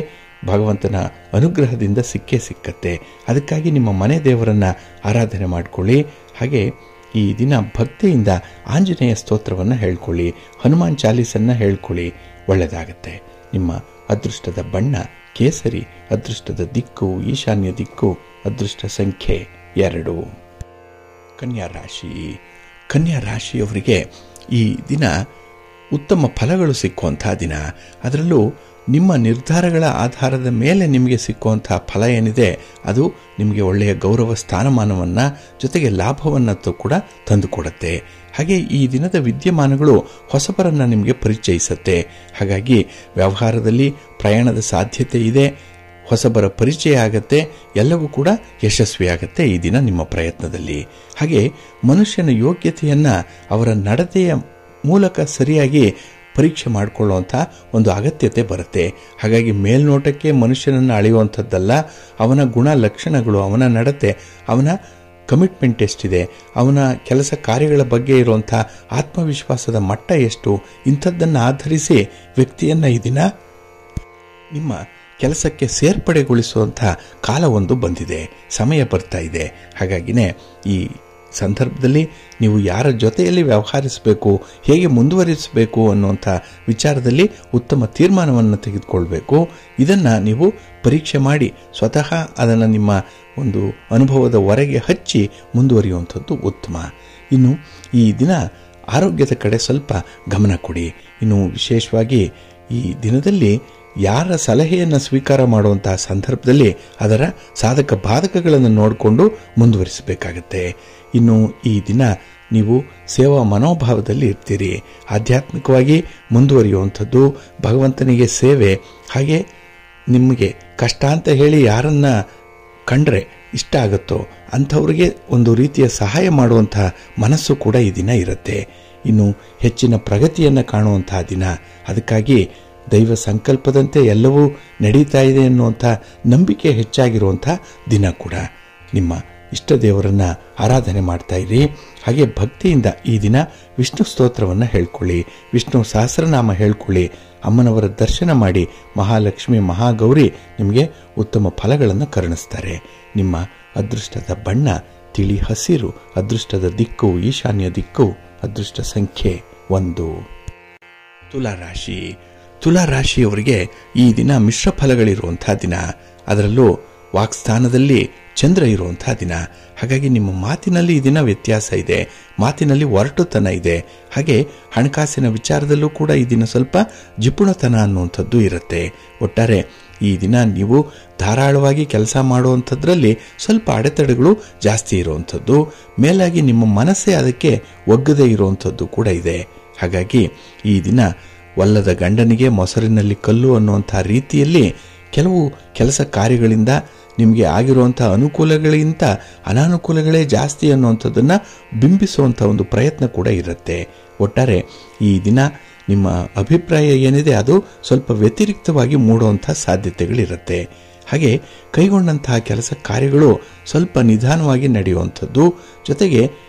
ಭಗವಂತನ ಅನುಗ್ರಹದಿಂದ ಸಿಕ್ಕತ್ತೆ. ಅದಕ್ಕಾಗಿ ನಿಮ್ಮ ಮನೆ ದೇವರನ್ನು ಆರಾಧನೆ ಮಾಡಿಕೊಳ್ಳಿ. ಹಾಗೆ ಈ ದಿನ ಭಕ್ತಿಯಿಂದ ಆಂಜನೇಯ ಸ್ತೋತ್ರವನ್ನು ಹೇಳ್ಕೊಳ್ಳಿ, ಹನುಮಾನ್ ಚಾಲೀಸನ್ನು ಹೇಳ್ಕೊಳ್ಳಿ, ಒಳ್ಳೆಯದಾಗತ್ತೆ. ನಿಮ್ಮ ಅದೃಷ್ಟದ ಬಣ್ಣ ಕೇಸರಿ, ಅದೃಷ್ಟದ ದಿಕ್ಕು ಈಶಾನ್ಯ ದಿಕ್ಕು, ಅದೃಷ್ಟ ಸಂಖ್ಯೆ 2. ಕನ್ಯಾ ರಾಶಿ. ಕನ್ಯಾ ರಾಶಿಯವರಿಗೆ ಈ ದಿನ ಉತ್ತಮ ಫಲಗಳು ಸಿಕ್ಕುವಂಥ ದಿನ. ಅದರಲ್ಲೂ ನಿಮ್ಮ ನಿರ್ಧಾರಗಳ ಆಧಾರದ ಮೇಲೆ ನಿಮಗೆ ಸಿಕ್ಕುವಂಥ ಫಲ ಏನಿದೆ ಅದು ನಿಮಗೆ ಒಳ್ಳೆಯ ಗೌರವ ಸ್ಥಾನಮಾನವನ್ನು ಜೊತೆಗೆ ಲಾಭವನ್ನು ಕೂಡ ತಂದುಕೊಡುತ್ತೆ. ಹಾಗೆ ಈ ದಿನದ ವಿದ್ಯಮಾನಗಳು ಹೊಸಬರನ್ನು ನಿಮಗೆ ಪರಿಚಯಿಸುತ್ತೆ. ಹಾಗಾಗಿ ವ್ಯವಹಾರದಲ್ಲಿ ಪ್ರಯಾಣದ ಸಾಧ್ಯತೆ ಇದೆ, ಹೊಸಬರ ಪರಿಚಯ ಆಗತ್ತೆ, ಎಲ್ಲವೂ ಕೂಡ ಯಶಸ್ವಿಯಾಗತ್ತೆ ಈ ದಿನ ನಿಮ್ಮ ಪ್ರಯತ್ನದಲ್ಲಿ. ಹಾಗೆ ಮನುಷ್ಯನ ಯೋಗ್ಯತೆಯನ್ನು ಅವರ ನಡತೆಯ ಮೂಲಕ ಸರಿಯಾಗಿ ಪರೀಕ್ಷೆ ಮಾಡಿಕೊಳ್ಳುವಂಥ ಒಂದು ಅಗತ್ಯತೆ ಬರುತ್ತೆ. ಹಾಗಾಗಿ ಮೇಲ್ನೋಟಕ್ಕೆ ಮನುಷ್ಯನನ್ನು ಅಳೆಯುವಂಥದ್ದಲ್ಲ, ಅವನ ಗುಣ ಲಕ್ಷಣಗಳು, ಅವನ ನಡತೆ, ಅವನ ಕಮಿಟ್ಮೆಂಟ್ ಎಷ್ಟಿದೆ, ಅವನ ಕೆಲಸ ಕಾರ್ಯಗಳ ಬಗ್ಗೆ ಇರುವಂಥ ಆತ್ಮವಿಶ್ವಾಸದ ಮಟ್ಟ ಎಷ್ಟು, ಇಂಥದ್ದನ್ನು ಆಧರಿಸಿ ವ್ಯಕ್ತಿಯನ್ನು ಈ ದಿನ ನಿಮ್ಮ ಕೆಲಸಕ್ಕೆ ಸೇರ್ಪಡೆಗೊಳಿಸುವಂಥ ಕಾಲವೊಂದು ಬಂದಿದೆ, ಸಮಯ ಬರ್ತಾ ಇದೆ. ಹಾಗಾಗಿನೇ ಈ ಸಂದರ್ಭದಲ್ಲಿ ನೀವು ಯಾರ ಜೊತೆಯಲ್ಲಿ ವ್ಯವಹರಿಸಬೇಕು, ಹೇಗೆ ಮುಂದುವರಿಸಬೇಕು ಅನ್ನುವಂಥ ವಿಚಾರದಲ್ಲಿ ಉತ್ತಮ ತೀರ್ಮಾನವನ್ನು ತೆಗೆದುಕೊಳ್ಬೇಕು. ಇದನ್ನು ನೀವು ಪರೀಕ್ಷೆ ಮಾಡಿ ಸ್ವತಃ ಅದನ್ನು ನಿಮ್ಮ ಒಂದು ಅನುಭವದ ಹೊರಗೆ ಹಚ್ಚಿ ಮುಂದುವರಿಯುವಂಥದ್ದು ಉತ್ತಮ. ಇನ್ನು ಈ ದಿನ ಆರೋಗ್ಯದ ಕಡೆ ಸ್ವಲ್ಪ ಗಮನ ಕೊಡಿ. ಇನ್ನು ವಿಶೇಷವಾಗಿ ಈ ದಿನದಲ್ಲಿ ಯಾರ ಸಲಹೆಯನ್ನು ಸ್ವೀಕಾರ ಮಾಡುವಂತಹ ಸಂದರ್ಭದಲ್ಲಿ ಅದರ ಸಾಧಕ ಬಾಧಕಗಳನ್ನು ನೋಡಿಕೊಂಡು ಮುಂದುವರಿಸಬೇಕಾಗತ್ತೆ. ಇನ್ನು ಈ ದಿನ ನೀವು ಸೇವಾ ಮನೋಭಾವದಲ್ಲಿ ಇರ್ತೀರಿ. ಆಧ್ಯಾತ್ಮಿಕವಾಗಿ ಮುಂದುವರಿಯುವಂಥದ್ದು, ಭಗವಂತನಿಗೆ ಸೇವೆ. ಹಾಗೆ ನಿಮಗೆ ಕಷ್ಟ ಅಂತ ಹೇಳಿ ಯಾರನ್ನ ಕಂಡ್ರೆ ಇಷ್ಟ ಆಗುತ್ತೋ ಅಂಥವ್ರಿಗೆ ಒಂದು ರೀತಿಯ ಸಹಾಯ ಮಾಡುವಂಥ ಮನಸ್ಸು ಕೂಡ ಈ ದಿನ ಇರುತ್ತೆ. ಇನ್ನು ಹೆಚ್ಚಿನ ಪ್ರಗತಿಯನ್ನು ಕಾಣುವಂತಹ ದಿನ. ಅದಕ್ಕಾಗಿ ದೈವ ಸಂಕಲ್ಪದಂತೆ ಎಲ್ಲವೂ ನಡೀತಾ ಇದೆ ಅನ್ನುವಂಥ ನಂಬಿಕೆ ಹೆಚ್ಚಾಗಿರುವಂಥ ದಿನ ಕೂಡ. ನಿಮ್ಮ ಇಷ್ಟ ದೇವರನ್ನು ಆರಾಧನೆ ಮಾಡ್ತಾ ಇರಿ. ಹಾಗೆ ಭಕ್ತಿಯಿಂದ ಈ ದಿನ ವಿಷ್ಣು ಸ್ತೋತ್ರವನ್ನು ಹೇಳ್ಕೊಳ್ಳಿ, ವಿಷ್ಣು ಸಹಸ್ರನಾಮ ಹೇಳ್ಕೊಳ್ಳಿ, ಅಮ್ಮನವರ ದರ್ಶನ ಮಾಡಿ. ಮಹಾಲಕ್ಷ್ಮಿ ಮಹಾಗೌರಿ ನಿಮಗೆ ಉತ್ತಮ ಫಲಗಳನ್ನು ಕರುಣಿಸ್ತಾರೆ. ನಿಮ್ಮ ಅದೃಷ್ಟದ ಬಣ್ಣ ತಿಳಿ ಹಸಿರು, ಅದೃಷ್ಟದ ದಿಕ್ಕು ಈಶಾನ್ಯ ದಿಕ್ಕು, ಅದೃಷ್ಟ ಸಂಖ್ಯೆ 1. ತುಲಾರಾಶಿ. ತುಲಾರಾಶಿಯವರಿಗೆ ಈ ದಿನ ಮಿಶ್ರ ಫಲಗಳಿರುವಂಥ ದಿನ. ಅದರಲ್ಲೂ ವಾಕ್ಸ್ಥಾನದಲ್ಲಿ ಚಂದ್ರ ಇರುವಂಥ ದಿನ. ಹಾಗಾಗಿ ನಿಮ್ಮ ಮಾತಿನಲ್ಲಿ ಈ ದಿನ ವ್ಯತ್ಯಾಸ ಇದೆ, ಮಾತಿನಲ್ಲಿ ಒರಟುತನ ಇದೆ. ಹಾಗೆ ಹಣಕಾಸಿನ ವಿಚಾರದಲ್ಲೂ ಕೂಡ ಈ ದಿನ ಸ್ವಲ್ಪ ಜಿಪುಣತನ ಅನ್ನುವಂಥದ್ದು ಇರುತ್ತೆ. ಒಟ್ಟಾರೆ ಈ ದಿನ ನೀವು ಧಾರಾಳವಾಗಿ ಕೆಲಸ ಮಾಡುವಂಥದ್ರಲ್ಲಿ ಸ್ವಲ್ಪ ಅಡೆತಡೆಗಳು ಜಾಸ್ತಿ ಇರುವಂಥದ್ದು, ಮೇಲಾಗಿ ನಿಮ್ಮ ಮನಸ್ಸೇ ಅದಕ್ಕೆ ಒಗ್ಗದೇ ಇರುವಂಥದ್ದು ಕೂಡ ಇದೆ. ಹಾಗಾಗಿ ಈ ದಿನ ಒಲ್ಲದ ಗಂಡನಿಗೆ ಮೊಸರಿನಲ್ಲಿ ಕಲ್ಲು ಅನ್ನುವಂಥ ರೀತಿಯಲ್ಲಿ ಕೆಲವು ಕೆಲಸ ಕಾರ್ಯಗಳಿಂದ ನಿಮಗೆ ಆಗಿರುವಂಥ ಅನುಕೂಲಗಳಿಗಿಂತ ಅನಾನುಕೂಲಗಳೇ ಜಾಸ್ತಿ ಅನ್ನುವಂಥದ್ದನ್ನು ಬಿಂಬಿಸುವಂಥ ಒಂದು ಪ್ರಯತ್ನ ಕೂಡ ಇರುತ್ತೆ. ಒಟ್ಟಾರೆ ಈ ದಿನ ನಿಮ್ಮ ಅಭಿಪ್ರಾಯ ಏನಿದೆ ಅದು ಸ್ವಲ್ಪ ವ್ಯತಿರಿಕ್ತವಾಗಿ ಮೂಡುವಂಥ ಸಾಧ್ಯತೆಗಳಿರುತ್ತೆ. ಹಾಗೆ ಕೈಗೊಂಡಂತಹ ಕೆಲಸ ಕಾರ್ಯಗಳು ಸ್ವಲ್ಪ ನಿಧಾನವಾಗಿ ನಡೆಯುವಂಥದ್ದು, ಜೊತೆಗೆ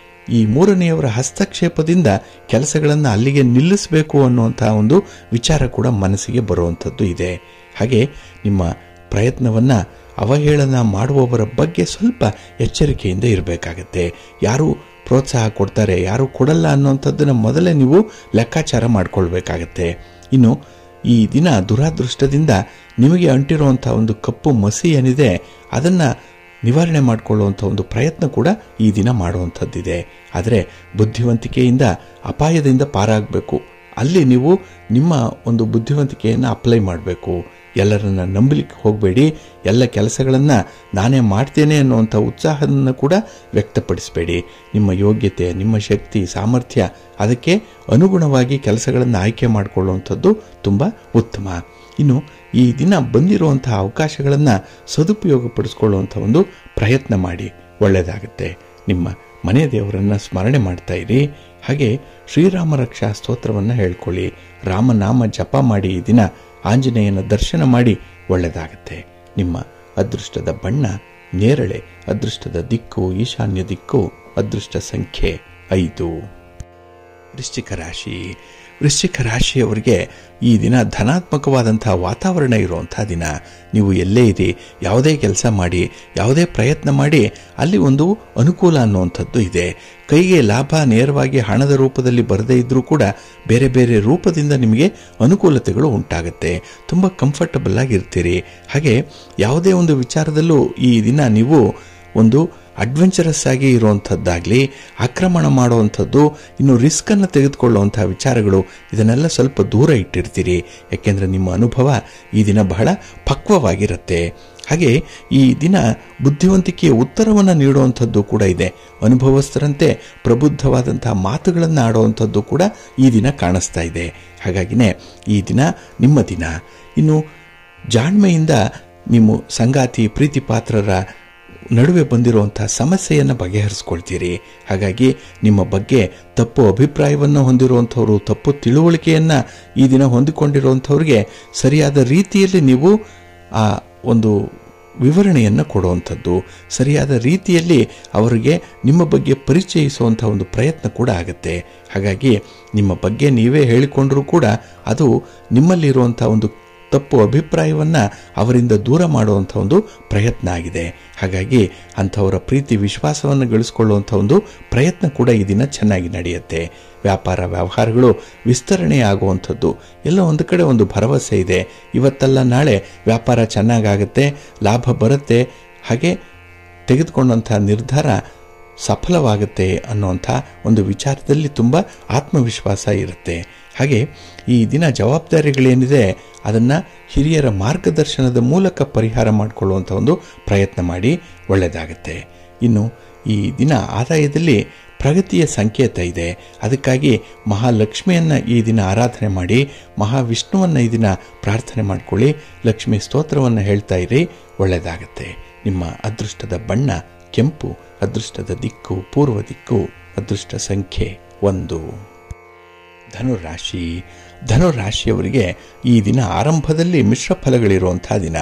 ಈ ಮೂರನೆಯವರ ಹಸ್ತಕ್ಷೇಪದಿಂದ ಕೆಲಸಗಳನ್ನು ಅಲ್ಲಿಗೆ ನಿಲ್ಲಿಸಬೇಕು ಅನ್ನುವಂತಹ ಒಂದು ವಿಚಾರ ಕೂಡ ಮನಸ್ಸಿಗೆ ಬರುವಂಥದ್ದು ಇದೆ. ಹಾಗೆ ನಿಮ್ಮ ಪ್ರಯತ್ನವನ್ನು ಅವಹೇಳನ ಮಾಡುವವರ ಬಗ್ಗೆ ಸ್ವಲ್ಪ ಎಚ್ಚರಿಕೆಯಿಂದ ಇರಬೇಕಾಗತ್ತೆ. ಯಾರು ಪ್ರೋತ್ಸಾಹ ಕೊಡ್ತಾರೆ, ಯಾರು ಕೊಡಲ್ಲ ಅನ್ನೋಂಥದ್ದನ್ನು ಮೊದಲೇ ನೀವು ಲೆಕ್ಕಾಚಾರ ಮಾಡಿಕೊಳ್ಬೇಕಾಗತ್ತೆ. ಇನ್ನು ಈ ದಿನ ದುರಾದೃಷ್ಟದಿಂದ ನಿಮಗೆ ಅಂಟಿರುವಂಥ ಒಂದು ಕಪ್ಪು ಮಸಿ ಏನಿದೆ ಅದನ್ನು ನಿವಾರಣೆ ಮಾಡಿಕೊಳ್ಳುವಂಥ ಒಂದು ಪ್ರಯತ್ನ ಕೂಡ ಈ ದಿನ ಮಾಡುವಂಥದ್ದಿದೆ. ಆದರೆ ಬುದ್ಧಿವಂತಿಕೆಯಿಂದ ಅಪಾಯದಿಂದ ಪಾರಾಗಬೇಕು. ಅಲ್ಲಿ ನೀವು ನಿಮ್ಮ ಒಂದು ಬುದ್ಧಿವಂತಿಕೆಯನ್ನು ಅಪ್ಲೈ ಮಾಡಬೇಕು. ಎಲ್ಲರನ್ನ ನಂಬಲಿಕ್ಕೆ ಹೋಗಬೇಡಿ. ಎಲ್ಲ ಕೆಲಸಗಳನ್ನು ನಾನೇ ಮಾಡ್ತೇನೆ ಅನ್ನುವಂಥ ಉತ್ಸಾಹವನ್ನು ಕೂಡ ವ್ಯಕ್ತಪಡಿಸಬೇಡಿ. ನಿಮ್ಮ ಯೋಗ್ಯತೆ, ನಿಮ್ಮ ಶಕ್ತಿ, ಸಾಮರ್ಥ್ಯ ಅದಕ್ಕೆ ಅನುಗುಣವಾಗಿ ಕೆಲಸಗಳನ್ನು ಆಯ್ಕೆ ಮಾಡಿಕೊಳ್ಳುವಂಥದ್ದು ತುಂಬ ಉತ್ತಮ. ಇನ್ನು ಈ ದಿನ ಬಂದಿರುವಂತಹ ಅವಕಾಶಗಳನ್ನು ಸದುಪಯೋಗಪಡಿಸ್ಕೊಳ್ಳುವಂಥ ಒಂದು ಪ್ರಯತ್ನ ಮಾಡಿ, ಒಳ್ಳೆಯದಾಗುತ್ತೆ. ನಿಮ್ಮ ಮನೆ ದೇವರನ್ನು ಸ್ಮರಣೆ ಮಾಡ್ತಾ ಇರಿ. ಹಾಗೆ ಶ್ರೀರಾಮ ರಕ್ಷಾ ಸ್ತೋತ್ರವನ್ನು ಹೇಳ್ಕೊಳ್ಳಿ. ರಾಮನಾಮ ಜಪ ಮಾಡಿ. ಈ ದಿನ ಆಂಜನೇಯನ ದರ್ಶನ ಮಾಡಿ, ಒಳ್ಳೆಯದಾಗುತ್ತೆ. ನಿಮ್ಮ ಅದೃಷ್ಟದ ಬಣ್ಣ ನೇರಳೆ, ಅದೃಷ್ಟದ ದಿಕ್ಕು ಈಶಾನ್ಯ ದಿಕ್ಕು, ಅದೃಷ್ಟ ಸಂಖ್ಯೆ 5. ವೃಶ್ಚಿಕ ರಾಶಿ. ವೃಶ್ಚಿಕ ರಾಶಿಯವರಿಗೆ ಈ ದಿನ ಧನಾತ್ಮಕವಾದಂತಹ ವಾತಾವರಣ ಇರುವಂಥ ದಿನ. ನೀವು ಎಲ್ಲೇ ಇರಿ, ಯಾವುದೇ ಕೆಲಸ ಮಾಡಿ, ಯಾವುದೇ ಪ್ರಯತ್ನ ಮಾಡಿ, ಅಲ್ಲಿ ಒಂದು ಅನುಕೂಲ ಅನ್ನುವಂಥದ್ದು ಇದೆ. ಕೈಗೆ ಲಾಭ ನೇರವಾಗಿ ಹಣದ ರೂಪದಲ್ಲಿ ಬರದೇ ಇದ್ದರೂ ಕೂಡ ಬೇರೆ ಬೇರೆ ರೂಪದಿಂದ ನಿಮಗೆ ಅನುಕೂಲತೆಗಳು ಉಂಟಾಗುತ್ತೆ. ತುಂಬ ಕಂಫರ್ಟಬಲ್ ಆಗಿರ್ತೀರಿ. ಹಾಗೆ ಯಾವುದೇ ಒಂದು ವಿಚಾರದಲ್ಲೂ ಈ ದಿನ ನೀವು ಒಂದು ಅಡ್ವೆಂಚರಸ್ ಆಗಿ ಇರುವಂಥದ್ದಾಗಲಿ, ಆಕ್ರಮಣ ಮಾಡುವಂಥದ್ದು, ಇನ್ನು ರಿಸ್ಕನ್ನು ತೆಗೆದುಕೊಳ್ಳುವಂಥ ವಿಚಾರಗಳು ಇದನ್ನೆಲ್ಲ ಸ್ವಲ್ಪ ದೂರ ಇಟ್ಟಿರ್ತೀರಿ. ಯಾಕೆಂದರೆ ನಿಮ್ಮ ಅನುಭವ ಈ ದಿನ ಬಹಳ ಪಕ್ವವಾಗಿರುತ್ತೆ. ಹಾಗೆ ಈ ದಿನ ಬುದ್ಧಿವಂತಿಕೆಯ ಉತ್ತರವನ್ನು ನೀಡುವಂಥದ್ದು ಕೂಡ ಇದೆ. ಅನುಭವಸ್ಥರಂತೆ ಪ್ರಬುದ್ಧವಾದಂತಹ ಮಾತುಗಳನ್ನು ಆಡುವಂಥದ್ದು ಕೂಡ ಈ ದಿನ ಕಾಣಿಸ್ತಾ ಇದೆ. ಹಾಗಾಗಿನೇ ಈ ದಿನ ನಿಮ್ಮ ದಿನ. ಇನ್ನು ಜಾಣ್ಮೆಯಿಂದ ನೀವು ಸಂಗಾತಿ, ಪ್ರೀತಿ ಪಾತ್ರರ ನಡುವೆ ಬಂದಿರುವಂಥ ಸಮಸ್ಯೆಯನ್ನು ಬಗೆಹರಿಸ್ಕೊಳ್ತೀರಿ. ಹಾಗಾಗಿ ನಿಮ್ಮ ಬಗ್ಗೆ ತಪ್ಪು ಅಭಿಪ್ರಾಯವನ್ನು ಹೊಂದಿರುವಂಥವ್ರು, ತಪ್ಪು ತಿಳುವಳಿಕೆಯನ್ನು ಈ ದಿನ ಹೊಂದಿಕೊಂಡಿರುವಂಥವ್ರಿಗೆ ಸರಿಯಾದ ರೀತಿಯಲ್ಲಿ ನೀವು ಆ ಒಂದು ವಿವರಣೆಯನ್ನು ಕೊಡುವಂಥದ್ದು, ಸರಿಯಾದ ರೀತಿಯಲ್ಲಿ ಅವರಿಗೆ ನಿಮ್ಮ ಬಗ್ಗೆ ಪರಿಚಯಿಸುವಂಥ ಒಂದು ಪ್ರಯತ್ನ ಕೂಡ ಆಗುತ್ತೆ. ಹಾಗಾಗಿ ನಿಮ್ಮ ಬಗ್ಗೆ ನೀವೇ ಹೇಳಿಕೊಂಡರೂ ಕೂಡ ಅದು ನಿಮ್ಮಲ್ಲಿರುವಂಥ ಒಂದು ತಪ್ಪು ಅಭಿಪ್ರಾಯವನ್ನು ಅವರಿಂದ ದೂರ ಮಾಡುವಂಥ ಒಂದು ಪ್ರಯತ್ನ ಆಗಿದೆ. ಹಾಗಾಗಿ ಅಂಥವರ ಪ್ರೀತಿ ವಿಶ್ವಾಸವನ್ನು ಗಳಿಸ್ಕೊಳ್ಳುವಂಥ ಒಂದು ಪ್ರಯತ್ನ ಕೂಡ ಈ ದಿನ ಚೆನ್ನಾಗಿ ನಡೆಯುತ್ತೆ. ವ್ಯಾಪಾರ ವ್ಯವಹಾರಗಳು ವಿಸ್ತರಣೆಯಾಗುವಂಥದ್ದು, ಎಲ್ಲ ಒಂದು ಕಡೆ ಒಂದು ಭರವಸೆ ಇದೆ. ಇವತ್ತಲ್ಲ ನಾಳೆ ವ್ಯಾಪಾರ ಚೆನ್ನಾಗಾಗುತ್ತೆ, ಲಾಭ ಬರುತ್ತೆ. ಹಾಗೆ ತೆಗೆದುಕೊಂಡಂಥ ನಿರ್ಧಾರ ಸಫಲವಾಗುತ್ತೆ ಅನ್ನುವಂಥ ಒಂದು ವಿಚಾರದಲ್ಲಿ ತುಂಬ ಆತ್ಮವಿಶ್ವಾಸ ಇರುತ್ತೆ. ಹಾಗೆ ಈ ದಿನ ಜವಾಬ್ದಾರಿಗಳೇನಿದೆ ಅದನ್ನು ಹಿರಿಯರ ಮಾರ್ಗದರ್ಶನದ ಮೂಲಕ ಪರಿಹಾರ ಮಾಡಿಕೊಳ್ಳುವಂಥ ಒಂದು ಪ್ರಯತ್ನ ಮಾಡಿ, ಒಳ್ಳೆಯದಾಗುತ್ತೆ. ಇನ್ನು ಈ ದಿನ ಆದಾಯದಲ್ಲಿ ಪ್ರಗತಿಯ ಸಂಕೇತ ಇದೆ. ಅದಕ್ಕಾಗಿ ಮಹಾಲಕ್ಷ್ಮಿಯನ್ನು ಈ ದಿನ ಆರಾಧನೆ ಮಾಡಿ, ಮಹಾವಿಷ್ಣುವನ್ನು ಈ ದಿನ ಪ್ರಾರ್ಥನೆ ಮಾಡಿಕೊಳ್ಳಿ, ಲಕ್ಷ್ಮೀ ಸ್ತೋತ್ರವನ್ನು ಹೇಳ್ತಾ ಇರಿ, ಒಳ್ಳೆಯದಾಗುತ್ತೆ. ನಿಮ್ಮ ಅದೃಷ್ಟದ ಬಣ್ಣ ಕೆಂಪು, ಅದೃಷ್ಟದ ದಿಕ್ಕು ಪೂರ್ವ ದಿಕ್ಕು, ಅದೃಷ್ಟ ಸಂಖ್ಯೆ 1. ಧನುರಾಶಿ. ಧನುರಾಶಿಯವರಿಗೆ ಈ ದಿನ ಆರಂಭದಲ್ಲಿ ಮಿಶ್ರ ಫಲಗಳಿರುವಂಥ ದಿನ.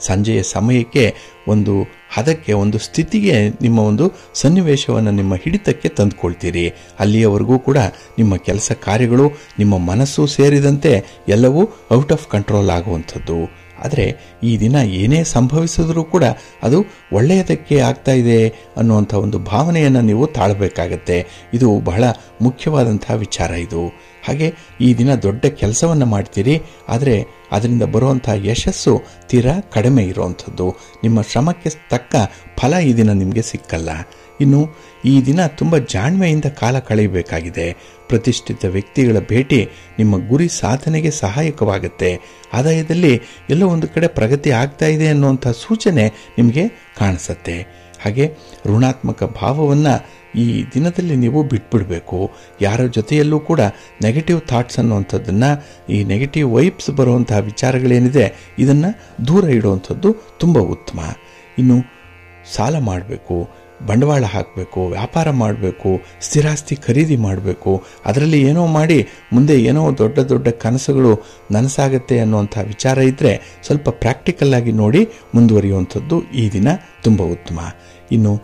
ಸಂಜೆಯ ಸಮಯಕ್ಕೆ ಒಂದು ಹದಕ್ಕೆ, ಒಂದು ಸ್ಥಿತಿಗೆ ನಿಮ್ಮ ಒಂದು ಸನ್ನಿವೇಶವನ್ನು ನಿಮ್ಮ ಹಿಡಿತಕ್ಕೆ ತಂದುಕೊಳ್ತೀರಿ. ಅಲ್ಲಿಯವರೆಗೂ ಕೂಡ ನಿಮ್ಮ ಕೆಲಸ ಕಾರ್ಯಗಳು, ನಿಮ್ಮ ಮನಸ್ಸು ಸೇರಿದಂತೆ ಎಲ್ಲವೂ ಔಟ್ ಆಫ್ ಕಂಟ್ರೋಲ್ ಆಗುವಂಥದ್ದು. ಆದರೆ ಈ ದಿನ ಏನೇ ಸಂಭವಿಸಿದ್ರೂ ಕೂಡ ಅದು ಒಳ್ಳೆಯದಕ್ಕೆ ಆಗ್ತಾ ಇದೆ ಅನ್ನುವಂಥ ಒಂದು ಭಾವನೆಯನ್ನು ನೀವು ತಾಳಬೇಕಾಗತ್ತೆ. ಇದು ಬಹಳ ಮುಖ್ಯವಾದಂಥ ವಿಚಾರ ಇದು. ಹಾಗೆ ಈ ದಿನ ದೊಡ್ಡ ಕೆಲಸವನ್ನು ಮಾಡ್ತೀರಿ, ಆದರೆ ಅದರಿಂದ ಬರುವಂಥ ಯಶಸ್ಸು ತೀರಾ ಕಡಿಮೆ ಇರುವಂಥದ್ದು. ನಿಮ್ಮ ಶ್ರಮಕ್ಕೆ ತಕ್ಕ ಫಲ ಈ ದಿನ ನಿಮಗೆ ಸಿಕ್ಕಲ್ಲ. ಇನ್ನು ಈ ದಿನ ತುಂಬ ಜಾಣ್ಮೆಯಿಂದ ಕಾಲ ಕಳೆಯಬೇಕಾಗಿದೆ. ಪ್ರತಿಷ್ಠಿತ ವ್ಯಕ್ತಿಗಳ ಭೇಟಿ ನಿಮ್ಮ ಗುರಿ ಸಾಧನೆಗೆ ಸಹಾಯಕವಾಗುತ್ತೆ. ಆದಾಯದಲ್ಲಿ ಎಲ್ಲೋ ಒಂದು ಕಡೆ ಪ್ರಗತಿ ಆಗ್ತಾ ಇದೆ ಅನ್ನುವಂಥ ಸೂಚನೆ ನಿಮಗೆ ಕಾಣಿಸುತ್ತೆ. ಹಾಗೆ ಋಣಾತ್ಮಕ ಭಾವವನ್ನು ಈ ದಿನದಲ್ಲಿ ನೀವು ಬಿಟ್ಬಿಡಬೇಕು. ಯಾರ ಜೊತೆಯಲ್ಲೂ ಕೂಡ ನೆಗೆಟಿವ್ ಥಾಟ್ಸ್ ಅನ್ನುವಂಥದ್ದನ್ನು, ಈ ನೆಗೆಟಿವ್ ವೈಬ್ಸ್ ಬರುವಂತಹ ವಿಚಾರಗಳೇನಿದೆ ಇದನ್ನು ದೂರ ಇಡುವಂಥದ್ದು ತುಂಬ ಉತ್ತಮ. ಇನ್ನು ಸಾಲ ಮಾಡಬೇಕು, ಬಂಡವಾಳ ಹಾಕಬೇಕು, ವ್ಯಾಪಾರ ಮಾಡಬೇಕು, ಸ್ಥಿರಾಸ್ತಿ ಖರೀದಿ ಮಾಡಬೇಕು, ಅದರಲ್ಲಿ ಏನೋ ಮಾಡಿ ಮುಂದೆ ಏನೋ ದೊಡ್ಡ ದೊಡ್ಡ ಕನಸುಗಳು ನನಸಾಗತ್ತೆ ಅನ್ನುವಂಥ ವಿಚಾರ ಇದ್ದರೆ ಸ್ವಲ್ಪ ಪ್ರಾಕ್ಟಿಕಲ್ ಆಗಿ ನೋಡಿ ಮುಂದುವರಿಯುವಂಥದ್ದು ಈ ದಿನ ತುಂಬ ಉತ್ತಮ. ಇನ್ನು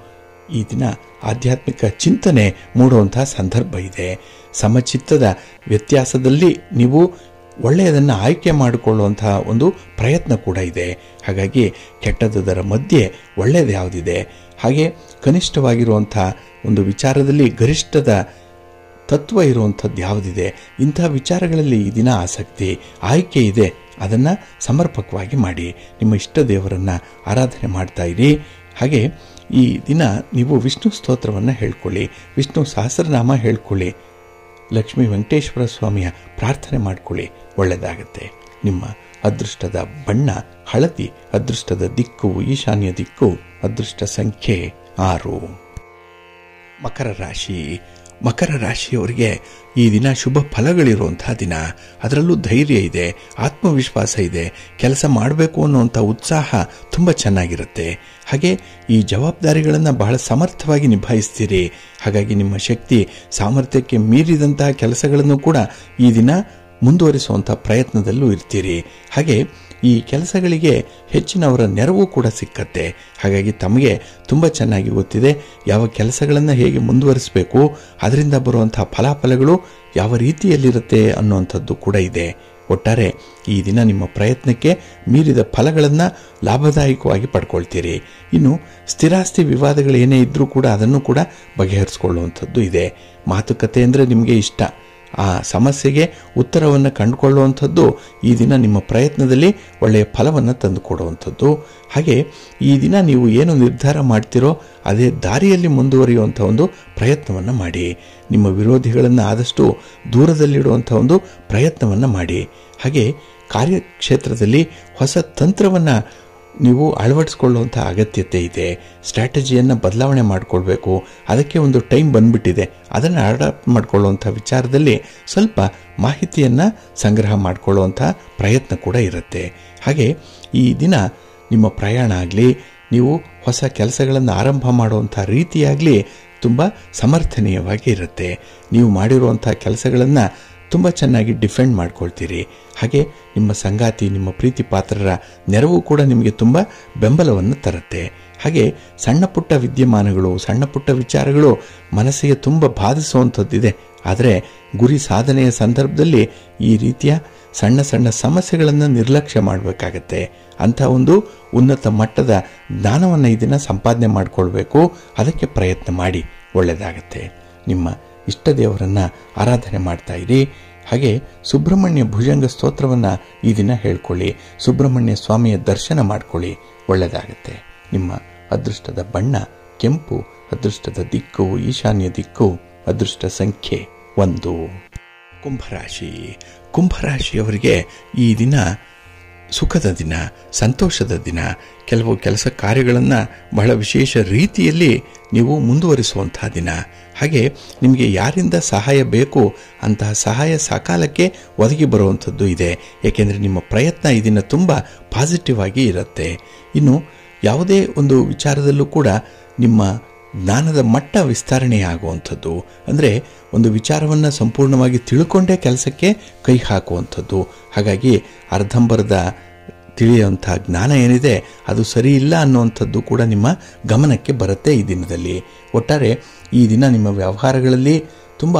ಈ ದಿನ ಆಧ್ಯಾತ್ಮಿಕ ಚಿಂತನೆ ಮೂಡುವಂಥ ಸಂದರ್ಭ ಇದೆ. ಸಮಚಿತ್ತದ ವ್ಯತ್ಯಾಸದಲ್ಲಿ ನೀವು ಒಳ್ಳೆಯದನ್ನು ಆಯ್ಕೆ ಮಾಡಿಕೊಳ್ಳುವಂತಹ ಒಂದು ಪ್ರಯತ್ನ ಕೂಡ ಇದೆ. ಹಾಗಾಗಿ ಕೆಟ್ಟದರ ಮಧ್ಯೆ ಒಳ್ಳೆಯದು ಯಾವುದಿದೆ, ಹಾಗೆ ಕನಿಷ್ಠವಾಗಿರುವಂಥ ಒಂದು ವಿಚಾರದಲ್ಲಿ ಗರಿಷ್ಠದ ತತ್ವ ಇರುವಂಥದ್ದು ಯಾವುದಿದೆ, ಇಂಥ ವಿಚಾರಗಳಲ್ಲಿ ಈ ದಿನ ಆಸಕ್ತಿ ಆಯ್ಕೆ ಇದೆ. ಅದನ್ನು ಸಮರ್ಪಕವಾಗಿ ಮಾಡಿ. ನಿಮ್ಮ ಇಷ್ಟ ದೇವರನ್ನು ಆರಾಧನೆ ಮಾಡ್ತಾ ಇರಿ. ಹಾಗೆ ಈ ದಿನ ನೀವು ವಿಷ್ಣು ಸ್ತೋತ್ರವನ್ನು ಹೇಳ್ಕೊಳ್ಳಿ, ವಿಷ್ಣು ಸಹಸ್ರನಾಮ ಹೇಳ್ಕೊಳ್ಳಿ, ಲಕ್ಷ್ಮೀ ವೆಂಕಟೇಶ್ವರ ಸ್ವಾಮಿಯ ಪ್ರಾರ್ಥನೆ ಮಾಡಿಕೊಳ್ಳಿ, ಒಳ್ಳೆಯದಾಗತ್ತೆ. ನಿಮ್ಮ ಅದೃಷ್ಟದ ಬಣ್ಣ ಹಳದಿ, ಅದೃಷ್ಟದ ದಿಕ್ಕು ಈಶಾನ್ಯ ದಿಕ್ಕು, ಅದೃಷ್ಟ ಸಂಖ್ಯೆ 6. ಮಕರ ರಾಶಿ. ಮಕರ ರಾಶಿಯವರಿಗೆ ಈ ದಿನ ಶುಭ ಫಲಗಳಿರುವಂತಹ ದಿನ. ಅದರಲ್ಲೂ ಧೈರ್ಯ ಇದೆ, ಆತ್ಮವಿಶ್ವಾಸ ಇದೆ, ಕೆಲಸ ಮಾಡಬೇಕು ಅನ್ನುವಂಥ ಉತ್ಸಾಹ ತುಂಬ ಚೆನ್ನಾಗಿರುತ್ತೆ. ಹಾಗೆ ಈ ಜವಾಬ್ದಾರಿಗಳನ್ನು ಬಹಳ ಸಮರ್ಥವಾಗಿ ನಿಭಾಯಿಸ್ತೀರಿ. ಹಾಗಾಗಿ ನಿಮ್ಮ ಶಕ್ತಿ ಸಾಮರ್ಥ್ಯಕ್ಕೆ ಮೀರಿದಂತಹ ಕೆಲಸಗಳನ್ನು ಕೂಡ ಈ ದಿನ ಮುಂದುವರಿಸುವಂಥ ಪ್ರಯತ್ನದಲ್ಲೂ ಇರ್ತೀರಿ. ಹಾಗೆ ಈ ಕೆಲಸಗಳಿಗೆ ಹೆಚ್ಚಿನವರ ನೆರವು ಕೂಡ ಸಿಕ್ಕತ್ತೆ. ಹಾಗಾಗಿ ತಮಗೆ ತುಂಬ ಚೆನ್ನಾಗಿ ಗೊತ್ತಿದೆ ಯಾವ ಕೆಲಸಗಳನ್ನು ಹೇಗೆ ಮುಂದುವರಿಸಬೇಕು, ಅದರಿಂದ ಬರುವಂಥ ಫಲಾಫಲಗಳು ಯಾವ ರೀತಿಯಲ್ಲಿರುತ್ತೆ ಅನ್ನುವಂಥದ್ದು ಕೂಡ ಇದೆ. ಒಟ್ಟಾರೆ ಈ ದಿನ ನಿಮ್ಮ ಪ್ರಯತ್ನಕ್ಕೆ ಮೀರಿದ ಫಲಗಳನ್ನು ಲಾಭದಾಯಕವಾಗಿ ಪಡ್ಕೊಳ್ತೀರಿ. ಇನ್ನು ಸ್ಥಿರಾಸ್ತಿ ವಿವಾದಗಳು ಏನೇ ಇದ್ದರೂ ಕೂಡ ಅದನ್ನು ಕೂಡ ಬಗೆಹರಿಸ್ಕೊಳ್ಳುವಂಥದ್ದು ಇದೆ. ಮಾತುಕತೆ ಅಂದರೆ ನಿಮಗೆ ಇಷ್ಟ. ಆ ಸಮಸ್ಯೆಗೆ ಉತ್ತರವನ್ನು ಕಂಡುಕೊಳ್ಳುವಂಥದ್ದು ಈ ದಿನ ನಿಮ್ಮ ಪ್ರಯತ್ನದಲ್ಲಿ ಒಳ್ಳೆಯ ಫಲವನ್ನು ತಂದುಕೊಡುವಂಥದ್ದು. ಹಾಗೆ ಈ ದಿನ ನೀವು ಏನು ನಿರ್ಧಾರ ಮಾಡ್ತೀರೋ ಅದೇ ದಾರಿಯಲ್ಲಿ ಮುಂದುವರಿಯುವಂಥ ಒಂದು ಪ್ರಯತ್ನವನ್ನು ಮಾಡಿ. ನಿಮ್ಮ ವಿರೋಧಿಗಳನ್ನು ಆದಷ್ಟು ದೂರದಲ್ಲಿಡುವಂಥ ಒಂದು ಪ್ರಯತ್ನವನ್ನು ಮಾಡಿ. ಹಾಗೆ ಕಾರ್ಯಕ್ಷೇತ್ರದಲ್ಲಿ ಹೊಸ ತಂತ್ರವನ್ನು ನೀವು ಅಳವಡಿಸ್ಕೊಳ್ಳುವಂಥ ಅಗತ್ಯತೆ ಇದೆ. ಸ್ಟ್ರಾಟಜಿಯನ್ನು ಬದಲಾವಣೆ ಮಾಡಿಕೊಳ್ಬೇಕು. ಅದಕ್ಕೆ ಒಂದು ಟೈಮ್ ಬಂದ್ಬಿಟ್ಟಿದೆ. ಅದನ್ನು ಅಡಾಪ್ಟ್ ಮಾಡಿಕೊಳ್ಳುವಂಥ ವಿಚಾರದಲ್ಲಿ ಸ್ವಲ್ಪ ಮಾಹಿತಿಯನ್ನು ಸಂಗ್ರಹ ಮಾಡಿಕೊಳ್ಳುವಂಥ ಪ್ರಯತ್ನ ಕೂಡ ಇರುತ್ತೆ. ಹಾಗೆ ಈ ದಿನ ನಿಮ್ಮ ಪ್ರಯಾಣ ಆಗಲಿ, ನೀವು ಹೊಸ ಕೆಲಸಗಳನ್ನು ಆರಂಭ ಮಾಡುವಂಥ ರೀತಿಯಾಗಲಿ ತುಂಬ ಸಮರ್ಥನೀಯವಾಗಿ ಇರುತ್ತೆ. ನೀವು ಮಾಡಿರುವಂಥ ಕೆಲಸಗಳನ್ನು ತುಂಬ ಚೆನ್ನಾಗಿ ಡಿಫೆಂಡ್ ಮಾಡ್ಕೊಳ್ತೀರಿ. ಹಾಗೆ ನಿಮ್ಮ ಸಂಗಾತಿ, ನಿಮ್ಮ ಪ್ರೀತಿ ಪಾತ್ರರ ನೆರವು ಕೂಡ ನಿಮಗೆ ತುಂಬ ಬೆಂಬಲವನ್ನು ತರುತ್ತೆ. ಹಾಗೆ ಸಣ್ಣ ಪುಟ್ಟ ವಿದ್ಯಮಾನಗಳು, ಸಣ್ಣ ಪುಟ್ಟ ವಿಚಾರಗಳು ಮನಸ್ಸಿಗೆ ತುಂಬ ಬಾಧಿಸುವಂಥದ್ದಿದೆ. ಆದರೆ ಗುರಿ ಸಾಧನೆಯ ಸಂದರ್ಭದಲ್ಲಿ ಈ ರೀತಿಯ ಸಣ್ಣ ಸಣ್ಣ ಸಮಸ್ಯೆಗಳನ್ನು ನಿರ್ಲಕ್ಷ್ಯ ಮಾಡಬೇಕಾಗತ್ತೆ. ಅಂಥ ಒಂದು ಉನ್ನತ ಮಟ್ಟದ ಜ್ಞಾನವನ್ನು ಇದನ್ನು ಸಂಪಾದನೆ ಮಾಡಿಕೊಳ್ಬೇಕು. ಅದಕ್ಕೆ ಪ್ರಯತ್ನ ಮಾಡಿ, ಒಳ್ಳೆಯದಾಗತ್ತೆ. ನಿಮ್ಮ ಇಷ್ಟ ದೇವರನ್ನು ಆರಾಧನೆ ಮಾಡ್ತಾ ಇರಿ. ಹಾಗೆ ಸುಬ್ರಹ್ಮಣ್ಯ ಭುಜಂಗ ಸ್ತೋತ್ರವನ್ನು ಈ ದಿನ ಹೇಳ್ಕೊಳ್ಳಿ, ಸುಬ್ರಹ್ಮಣ್ಯ ಸ್ವಾಮಿಯ ದರ್ಶನ ಮಾಡ್ಕೊಳ್ಳಿ, ಒಳ್ಳೆಯದಾಗತ್ತೆ. ನಿಮ್ಮ ಅದೃಷ್ಟದ ಬಣ್ಣ ಕೆಂಪು, ಅದೃಷ್ಟದ ದಿಕ್ಕು ಈಶಾನ್ಯ ದಿಕ್ಕು, ಅದೃಷ್ಟ ಸಂಖ್ಯೆ 1. ಕುಂಭರಾಶಿ. ಕುಂಭರಾಶಿಯವರಿಗೆ ಈ ದಿನ ಸುಖದ ದಿನ, ಸಂತೋಷದ ದಿನ. ಕೆಲವು ಕೆಲಸ ಕಾರ್ಯಗಳನ್ನು ಬಹಳ ವಿಶೇಷ ರೀತಿಯಲ್ಲಿ ನೀವು ಮುಂದುವರಿಸುವಂತಹ ದಿನ. ಹಾಗೆ ನಿಮಗೆ ಯಾರಿಂದ ಸಹಾಯ ಬೇಕು ಅಂತಹ ಸಹಾಯ ಸಕಾಲಕ್ಕೆ ಒದಗಿ ಬರುವಂಥದ್ದು ಇದೆ. ಏಕೆಂದರೆ ನಿಮ್ಮ ಪ್ರಯತ್ನ ಈ ದಿನ ತುಂಬ ಪಾಸಿಟಿವ್ ಆಗಿ ಇರುತ್ತೆ. ಇನ್ನು ಯಾವುದೇ ಒಂದು ವಿಚಾರದಲ್ಲೂ ಕೂಡ ನಿಮ್ಮ ಜ್ಞಾನದ ಮಟ್ಟ ವಿಸ್ತರಣೆಯಾಗುವಂಥದ್ದು, ಅಂದರೆ ಒಂದು ವಿಚಾರವನ್ನು ಸಂಪೂರ್ಣವಾಗಿ ತಿಳ್ಕೊಂಡೇ ಕೆಲಸಕ್ಕೆ ಕೈ ಹಾಕುವಂಥದ್ದು. ಹಾಗಾಗಿ ಅರ್ಧಂಬರ್ಧ ತಿಳಿಯುವಂಥ ಜ್ಞಾನ ಏನಿದೆ ಅದು ಸರಿ ಇಲ್ಲ ಅನ್ನುವಂಥದ್ದು ಕೂಡ ನಿಮ್ಮ ಗಮನಕ್ಕೆ ಬರುತ್ತೆ ಈ ದಿನದಲ್ಲಿ. ಒಟ್ಟಾರೆ ಈ ದಿನ ನಿಮ್ಮ ವ್ಯವಹಾರಗಳಲ್ಲಿ ತುಂಬ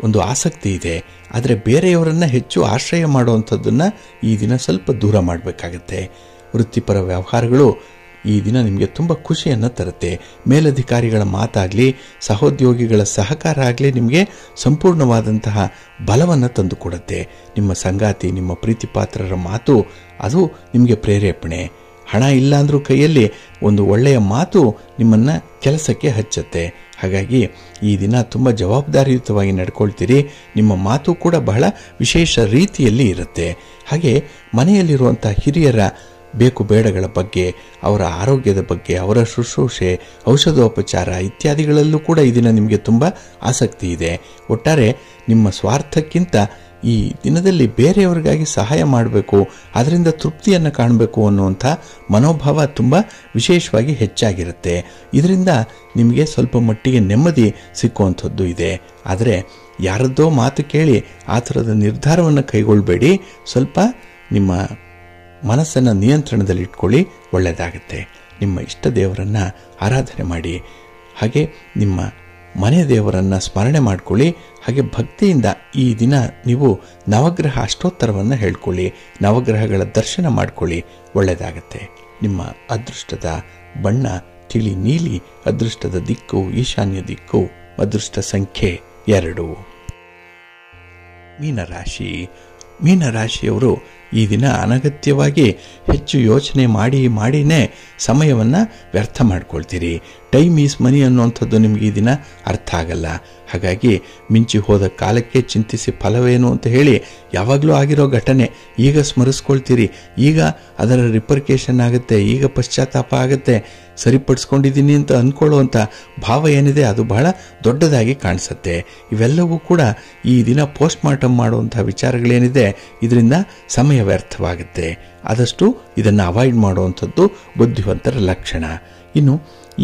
ಒಂದು ಆಸಕ್ತಿ ಇದೆ. ಆದರೆ ಬೇರೆಯವರನ್ನು ಹೆಚ್ಚು ಆಶ್ರಯ ಮಾಡುವಂಥದ್ದನ್ನು ಈ ದಿನ ಸ್ವಲ್ಪ ದೂರ ಮಾಡಬೇಕಾಗತ್ತೆ. ವೃತ್ತಿಪರ ವ್ಯವಹಾರಗಳು ಈ ದಿನ ನಿಮಗೆ ತುಂಬ ಖುಷಿಯನ್ನು ತರುತ್ತೆ. ಮೇಲಧಿಕಾರಿಗಳ ಮಾತಾಗಲಿ, ಸಹೋದ್ಯೋಗಿಗಳ ಸಹಕಾರ ಆಗಲಿ ನಿಮಗೆ ಸಂಪೂರ್ಣವಾದಂತಹ ಬಲವನ್ನು ತಂದುಕೊಡುತ್ತೆ. ನಿಮ್ಮ ಸಂಗಾತಿ, ನಿಮ್ಮ ಪ್ರೀತಿ ಪಾತ್ರರ ಮಾತು ಅದು ನಿಮಗೆ ಪ್ರೇರೇಪಣೆ. ಹಣ ಇಲ್ಲ ಅಂದರೂ ಕೈಯಲ್ಲಿ ಒಂದು ಒಳ್ಳೆಯ ಮಾತು ನಿಮ್ಮನ್ನು ಕೆಲಸಕ್ಕೆ ಹಚ್ಚುತ್ತೆ. ಹಾಗಾಗಿ ಈ ದಿನ ತುಂಬ ಜವಾಬ್ದಾರಿಯುತವಾಗಿ ನಡ್ಕೊಳ್ತೀರಿ. ನಿಮ್ಮ ಮಾತು ಕೂಡ ಬಹಳ ವಿಶೇಷ ರೀತಿಯಲ್ಲಿ ಇರುತ್ತೆ. ಹಾಗೆ ಮನೆಯಲ್ಲಿರುವಂಥ ಹಿರಿಯರ ಬೇಕು ಬೇಡಗಳ ಬಗ್ಗೆ, ಅವರ ಆರೋಗ್ಯದ ಬಗ್ಗೆ, ಅವರ ಶುಶ್ರೂಷೆ, ಔಷಧೋಪಚಾರ ಇತ್ಯಾದಿಗಳಲ್ಲೂ ಕೂಡ ಈ ದಿನ ನಿಮಗೆ ತುಂಬ ಆಸಕ್ತಿ ಇದೆ. ಒಟ್ಟಾರೆ ನಿಮ್ಮ ಸ್ವಾರ್ಥಕ್ಕಿಂತ ಈ ದಿನದಲ್ಲಿ ಬೇರೆಯವರಿಗಾಗಿ ಸಹಾಯ ಮಾಡಬೇಕು, ಅದರಿಂದ ತೃಪ್ತಿಯನ್ನು ಕಾಣಬೇಕು ಅನ್ನುವಂಥ ಮನೋಭಾವ ತುಂಬ ವಿಶೇಷವಾಗಿ ಹೆಚ್ಚಾಗಿರುತ್ತೆ. ಇದರಿಂದ ನಿಮಗೆ ಸ್ವಲ್ಪ ಮಟ್ಟಿಗೆ ನೆಮ್ಮದಿ ಸಿಕ್ಕುವಂಥದ್ದು ಇದೆ. ಆದರೆ ಯಾರದ್ದೋ ಮಾತು ಕೇಳಿ ಆ ಥರದ ನಿರ್ಧಾರವನ್ನು ಕೈಗೊಳ್ಳಬೇಡಿ. ಸ್ವಲ್ಪ ನಿಮ್ಮ ಮನಸ್ಸನ್ನು ನಿಯಂತ್ರಣದಲ್ಲಿಟ್ಕೊಳ್ಳಿ, ಒಳ್ಳೆಯದಾಗುತ್ತೆ. ನಿಮ್ಮ ಇಷ್ಟ ದೇವರನ್ನು ಆರಾಧನೆ ಮಾಡಿ. ಹಾಗೆ ನಿಮ್ಮ ಮನೆ ದೇವರನ್ನು ಸ್ಮರಣೆ ಮಾಡಿಕೊಳ್ಳಿ. ಹಾಗೆ ಭಕ್ತಿಯಿಂದ ಈ ದಿನ ನೀವು ನವಗ್ರಹ ಅಷ್ಟೋತ್ತರವನ್ನು ಹೇಳ್ಕೊಳ್ಳಿ, ನವಗ್ರಹಗಳ ದರ್ಶನ ಮಾಡ್ಕೊಳ್ಳಿ, ಒಳ್ಳೆಯದಾಗತ್ತೆ. ನಿಮ್ಮ ಅದೃಷ್ಟದ ಬಣ್ಣ ತಿಳಿ ನೀಲಿ, ಅದೃಷ್ಟದ ದಿಕ್ಕು ಈಶಾನ್ಯ ದಿಕ್ಕು, ಅದೃಷ್ಟ ಸಂಖ್ಯೆ 2. ಮೀನರಾಶಿ. ಮೀನರಾಶಿಯವರು ಈ ದಿನ ಅನಗತ್ಯವಾಗಿ ಹೆಚ್ಚು ಯೋಚನೆ ಮಾಡಿನೇ ಸಮಯವನ್ನು ವ್ಯರ್ಥ ಮಾಡ್ಕೊಳ್ತೀರಿ. ಟೈಮ್ ಈಸ್ ಮನಿ ಅನ್ನುವಂಥದ್ದು ನಿಮಗೆ ಈ ದಿನ ಅರ್ಥ ಆಗಲ್ಲ. ಹಾಗಾಗಿ ಮಿಂಚಿ ಹೋದ ಕಾಲಕ್ಕೆ ಚಿಂತಿಸಿ ಫಲವೇನು ಅಂತ ಹೇಳಿ ಯಾವಾಗಲೂ ಆಗಿರೋ ಘಟನೆ ಈಗ ಸ್ಮರಿಸ್ಕೊಳ್ತೀರಿ. ಈಗ ಅದರ ರಿಪರ್ಕೇಷನ್ ಆಗುತ್ತೆ, ಈಗ ಪಶ್ಚಾತ್ತಾಪ ಆಗುತ್ತೆ. ಸರಿಪಡಿಸ್ಕೊಂಡಿದ್ದೀನಿ ಅಂತ ಅಂದ್ಕೊಳ್ಳುವಂಥ ಭಾವ ಏನಿದೆ ಅದು ಬಹಳ ದೊಡ್ಡದಾಗಿ ಕಾಣಿಸುತ್ತೆ. ಇವೆಲ್ಲವೂ ಕೂಡ ಈ ದಿನ ಪೋಸ್ಟ್ ಮಾರ್ಟಮ್ ಮಾಡುವಂಥ ವಿಚಾರಗಳೇನಿದೆ ಇದರಿಂದ ಸಮಯ ವ್ಯರ್ಥವಾಗುತ್ತೆ. ಆದಷ್ಟು ಇದನ್ನು ಅವಾಯ್ಡ್ ಮಾಡುವಂಥದ್ದು ಬುದ್ಧಿವಂತರ ಲಕ್ಷಣ. ಇನ್ನು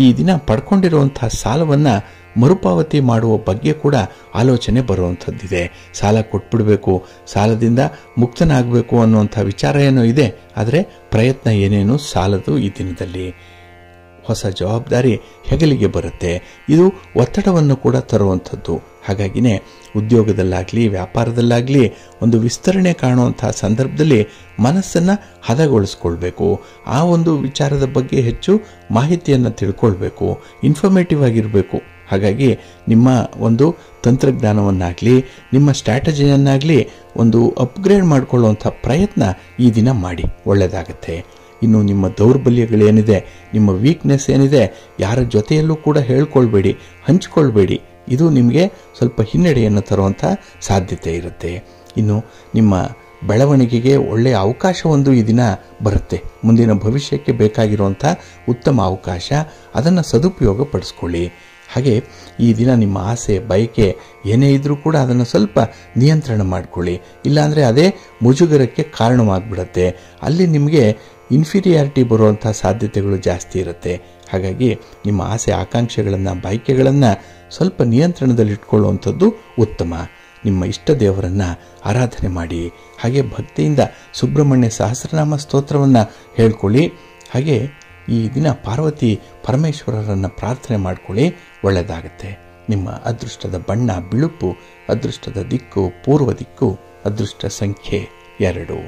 ಈ ದಿನ ಪಡ್ಕೊಂಡಿರುವಂತಹ ಸಾಲವನ್ನು ಮರುಪಾವತಿ ಮಾಡುವ ಬಗ್ಗೆ ಕೂಡ ಆಲೋಚನೆ ಬರುವಂಥದ್ದಿದೆ. ಸಾಲ ಕೊಟ್ಬಿಡಬೇಕು, ಸಾಲದಿಂದ ಮುಕ್ತನಾಗಬೇಕು ಅನ್ನುವಂಥ ವಿಚಾರ ಏನೋ ಇದೆ, ಆದರೆ ಪ್ರಯತ್ನ ಏನೇನು ಸಾಲದು. ಈ ದಿನದಲ್ಲಿ ಹೊಸ ಜವಾಬ್ದಾರಿ ಹೆಗಲಿಗೆ ಬರುತ್ತೆ. ಇದು ಒತ್ತಡವನ್ನು ಕೂಡ ತರುವಂಥದ್ದು. ಹಾಗಾಗಿನೇ ಉದ್ಯೋಗದಲ್ಲಾಗಲಿ ವ್ಯಾಪಾರದಲ್ಲಾಗಲಿ ಒಂದು ವಿಸ್ತರಣೆ ಕಾಣುವಂತಹ ಸಂದರ್ಭದಲ್ಲಿ ಮನಸ್ಸನ್ನು ಹದಗೊಳಿಸ್ಕೊಳ್ಬೇಕು. ಆ ಒಂದು ವಿಚಾರದ ಬಗ್ಗೆ ಹೆಚ್ಚು ಮಾಹಿತಿಯನ್ನು ತಿಳ್ಕೊಳ್ಬೇಕು, ಇನ್ಫಾರ್ಮೇಟಿವ್ ಆಗಿರಬೇಕು. ಹಾಗಾಗಿ ನಿಮ್ಮ ಒಂದು ತಂತ್ರಜ್ಞಾನವನ್ನಾಗಲಿ ನಿಮ್ಮ ಸ್ಟ್ರಾಟಜಿಯನ್ನಾಗಲಿ ಒಂದು ಅಪ್ಗ್ರೇಡ್ ಮಾಡಿಕೊಳ್ಳುವಂಥ ಪ್ರಯತ್ನ ಈ ದಿನ ಮಾಡಿ, ಒಳ್ಳೆಯದಾಗತ್ತೆ. ಇನ್ನು ನಿಮ್ಮ ದೌರ್ಬಲ್ಯಗಳೇನಿದೆ, ನಿಮ್ಮ ವೀಕ್ನೆಸ್ ಏನಿದೆ, ಯಾರ ಜೊತೆಯಲ್ಲೂ ಕೂಡ ಹೇಳ್ಕೊಳ್ಬೇಡಿ, ಹಂಚಿಕೊಳ್ಬೇಡಿ. ಇದು ನಿಮಗೆ ಸ್ವಲ್ಪ ಹಿನ್ನಡೆಯನ್ನು ತರುವಂಥ ಸಾಧ್ಯತೆ ಇರುತ್ತೆ. ಇನ್ನು ನಿಮ್ಮ ಬೆಳವಣಿಗೆಗೆ ಒಳ್ಳೆಯ ಅವಕಾಶ ಒಂದು ಈ ದಿನ ಬರುತ್ತೆ. ಮುಂದಿನ ಭವಿಷ್ಯಕ್ಕೆ ಬೇಕಾಗಿರುವಂಥ ಉತ್ತಮ ಅವಕಾಶ, ಅದನ್ನು ಸದುಪಯೋಗ ಪಡಿಸ್ಕೊಳ್ಳಿ. ಹಾಗೆ ಈ ದಿನ ನಿಮ್ಮ ಆಸೆ ಬಯಕೆ ಏನೇ ಇದ್ರೂ ಕೂಡ ಅದನ್ನು ಸ್ವಲ್ಪ ನಿಯಂತ್ರಣ ಮಾಡಿಕೊಳ್ಳಿ. ಇಲ್ಲಾಂದರೆ ಅದೇ ಮುಜುಗರಕ್ಕೆ ಕಾರಣವಾಗ್ಬಿಡತ್ತೆ. ಅಲ್ಲಿ ನಿಮಗೆ ಇನ್ಫೀರಿಯಾರಿಟಿ ಬರುವಂಥ ಸಾಧ್ಯತೆಗಳು ಜಾಸ್ತಿ ಇರುತ್ತೆ. ಹಾಗಾಗಿ ನಿಮ್ಮ ಆಸೆ ಆಕಾಂಕ್ಷೆಗಳನ್ನು ಬಯಕೆಗಳನ್ನು ಸ್ವಲ್ಪ ನಿಯಂತ್ರಣದಲ್ಲಿಟ್ಕೊಳ್ಳುವಂಥದ್ದು ಉತ್ತಮ. ನಿಮ್ಮ ಇಷ್ಟ ದೇವರನ್ನು ಆರಾಧನೆ ಮಾಡಿ. ಹಾಗೆ ಭಕ್ತಿಯಿಂದ ಸುಬ್ರಹ್ಮಣ್ಯ ಸಹಸ್ರನಾಮ ಸ್ತೋತ್ರವನ್ನು ಹೇಳ್ಕೊಳ್ಳಿ. ಹಾಗೆ ಈ ದಿನ ಪಾರ್ವತಿ ಪರಮೇಶ್ವರರನ್ನು ಪ್ರಾರ್ಥನೆ ಮಾಡ್ಕೊಳ್ಳಿ, ಒಳ್ಳೆಯದಾಗತ್ತೆ. ನಿಮ್ಮ ಅದೃಷ್ಟದ ಬಣ್ಣ ಬಿಳುಪು, ಅದೃಷ್ಟದ ದಿಕ್ಕು ಪೂರ್ವ ದಿಕ್ಕು, ಅದೃಷ್ಟ ಸಂಖ್ಯೆ 2.